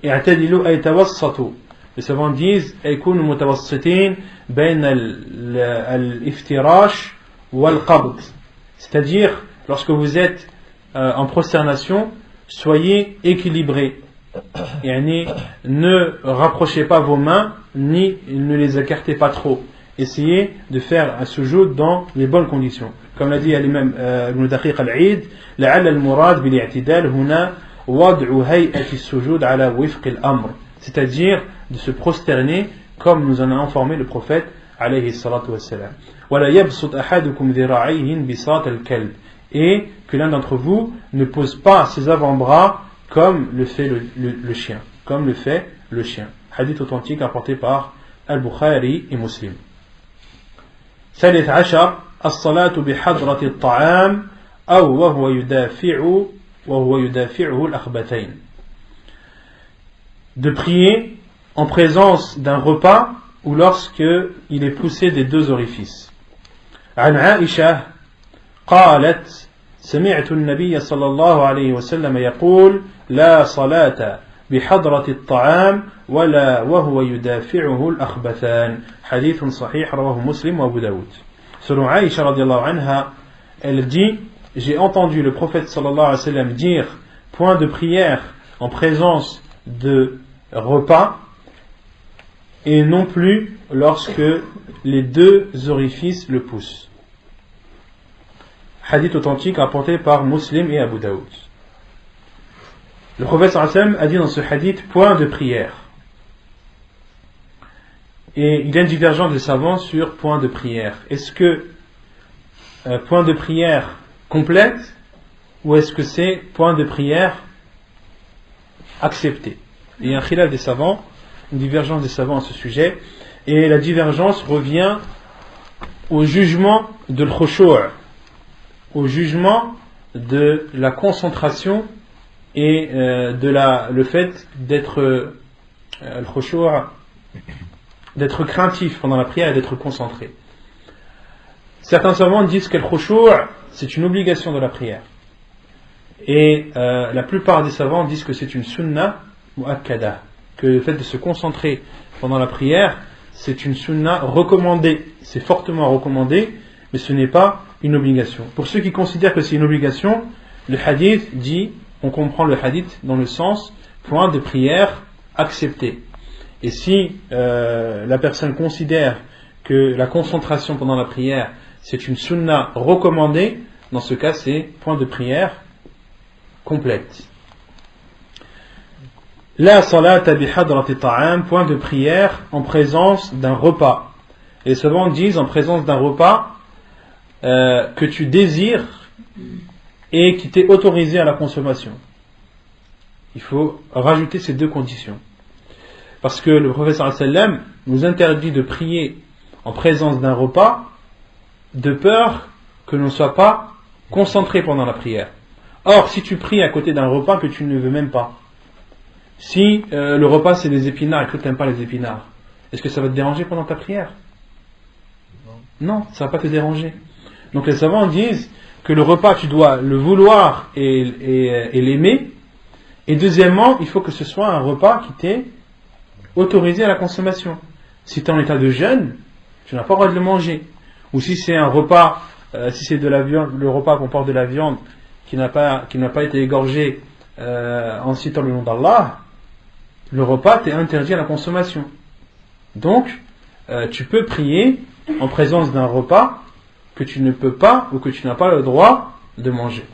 i'tadilu ay tawassatu. Les savants disent aykunu mutawassitin bayna al-iftirash wal qabd, c'est-à-dire lorsque vous êtes en prosternation, soyez équilibrés. Ne rapprochez pas vos mains, ni ne les écartez pas trop. Essayez de faire un sujoud dans les bonnes conditions. Comme l'a dit l'imam Ibn Daqiq al-Eid, لعل المراد بالاعتدال هنا وضع هيئة السجود على وفق الأمر, c'est-à-dire de se prosterner comme nous en a informé le prophète alayhi salatu wassalam. ولا يبسط أحدكم ذراعيه بساط الكلب, et que l'un d'entre vous ne pose pas ses avant-bras comme le fait le chien, comme le fait le chien. Hadith authentique apporté par Al-Bukhari et Muslim. 13 الصلاة بحضرة الطعام أو وهو يدافعه الأخبثين. De prier en présence d'un repas ou lorsque il est poussé des deux orifices. عن عائشة قالت سمعت النبي صلى الله عليه وسلم يقول لا صلاة بحضرة الطعام ولا وهو يدافعه الأخبثان. حديث صحيح رواه مسلم وأبو داود. Selon Aïcha radiallahu anha, elle dit, j'ai entendu le prophète sallallahu alayhi wa sallam dire point de prière en présence de repas et non plus lorsque les deux orifices le poussent. Hadith authentique rapporté par Muslim et Abu Daoud. Le prophète sallallahu alayhi wa sallam a dit dans ce hadith point de prière. Et il y a une divergence des savants sur point de prière. Est-ce que point de prière complète ou est-ce que c'est point de prière accepté? Il y a un khilaf des savants, une divergence des savants à ce sujet, et la divergence revient au jugement de l'khushu', au jugement de la concentration et le fait d'être l'khushu', d'être craintif pendant la prière et d'être concentré. Certains savants disent que le khushu' c'est une obligation de la prière. Et la plupart des savants disent que c'est une sunnah mu'akkada, que le fait de se concentrer pendant la prière, c'est une sunnah recommandée. C'est fortement recommandé, mais ce n'est pas une obligation. Pour ceux qui considèrent que c'est une obligation, le hadith dit, on comprend le hadith dans le sens point de prière accepté. Et si la personne considère que la concentration pendant la prière c'est une sunna recommandée, dans ce cas c'est point de prière complète. La salata bi hadrati ta'am, point de prière en présence d'un repas. Et les savants disent en présence d'un repas que tu désires et qui t'est autorisé à la consommation. Il faut rajouter ces deux conditions. Parce que le prophète sallallahu alayhi wa sallam nous interdit de prier en présence d'un repas de peur que l'on ne soit pas concentré pendant la prière. Or, si tu pries à côté d'un repas que tu ne veux même pas, si le repas c'est des épinards et que tu n'aimes pas les épinards, est-ce que ça va te déranger pendant ta prière? Non, ça ne va pas te déranger. Donc les savants disent que le repas tu dois le vouloir et l'aimer, et deuxièmement il faut que ce soit un repas qui t'est autorisé à la consommation. Si tu es en état de jeûne, tu n'as pas le droit de le manger. Ou si c'est un repas, si c'est de la viande, le repas comporte de la viande qui n'a pas été égorgée en citant le nom d'Allah, le repas t'est interdit à la consommation. Donc, tu peux prier en présence d'un repas que tu ne peux pas ou que tu n'as pas le droit de manger.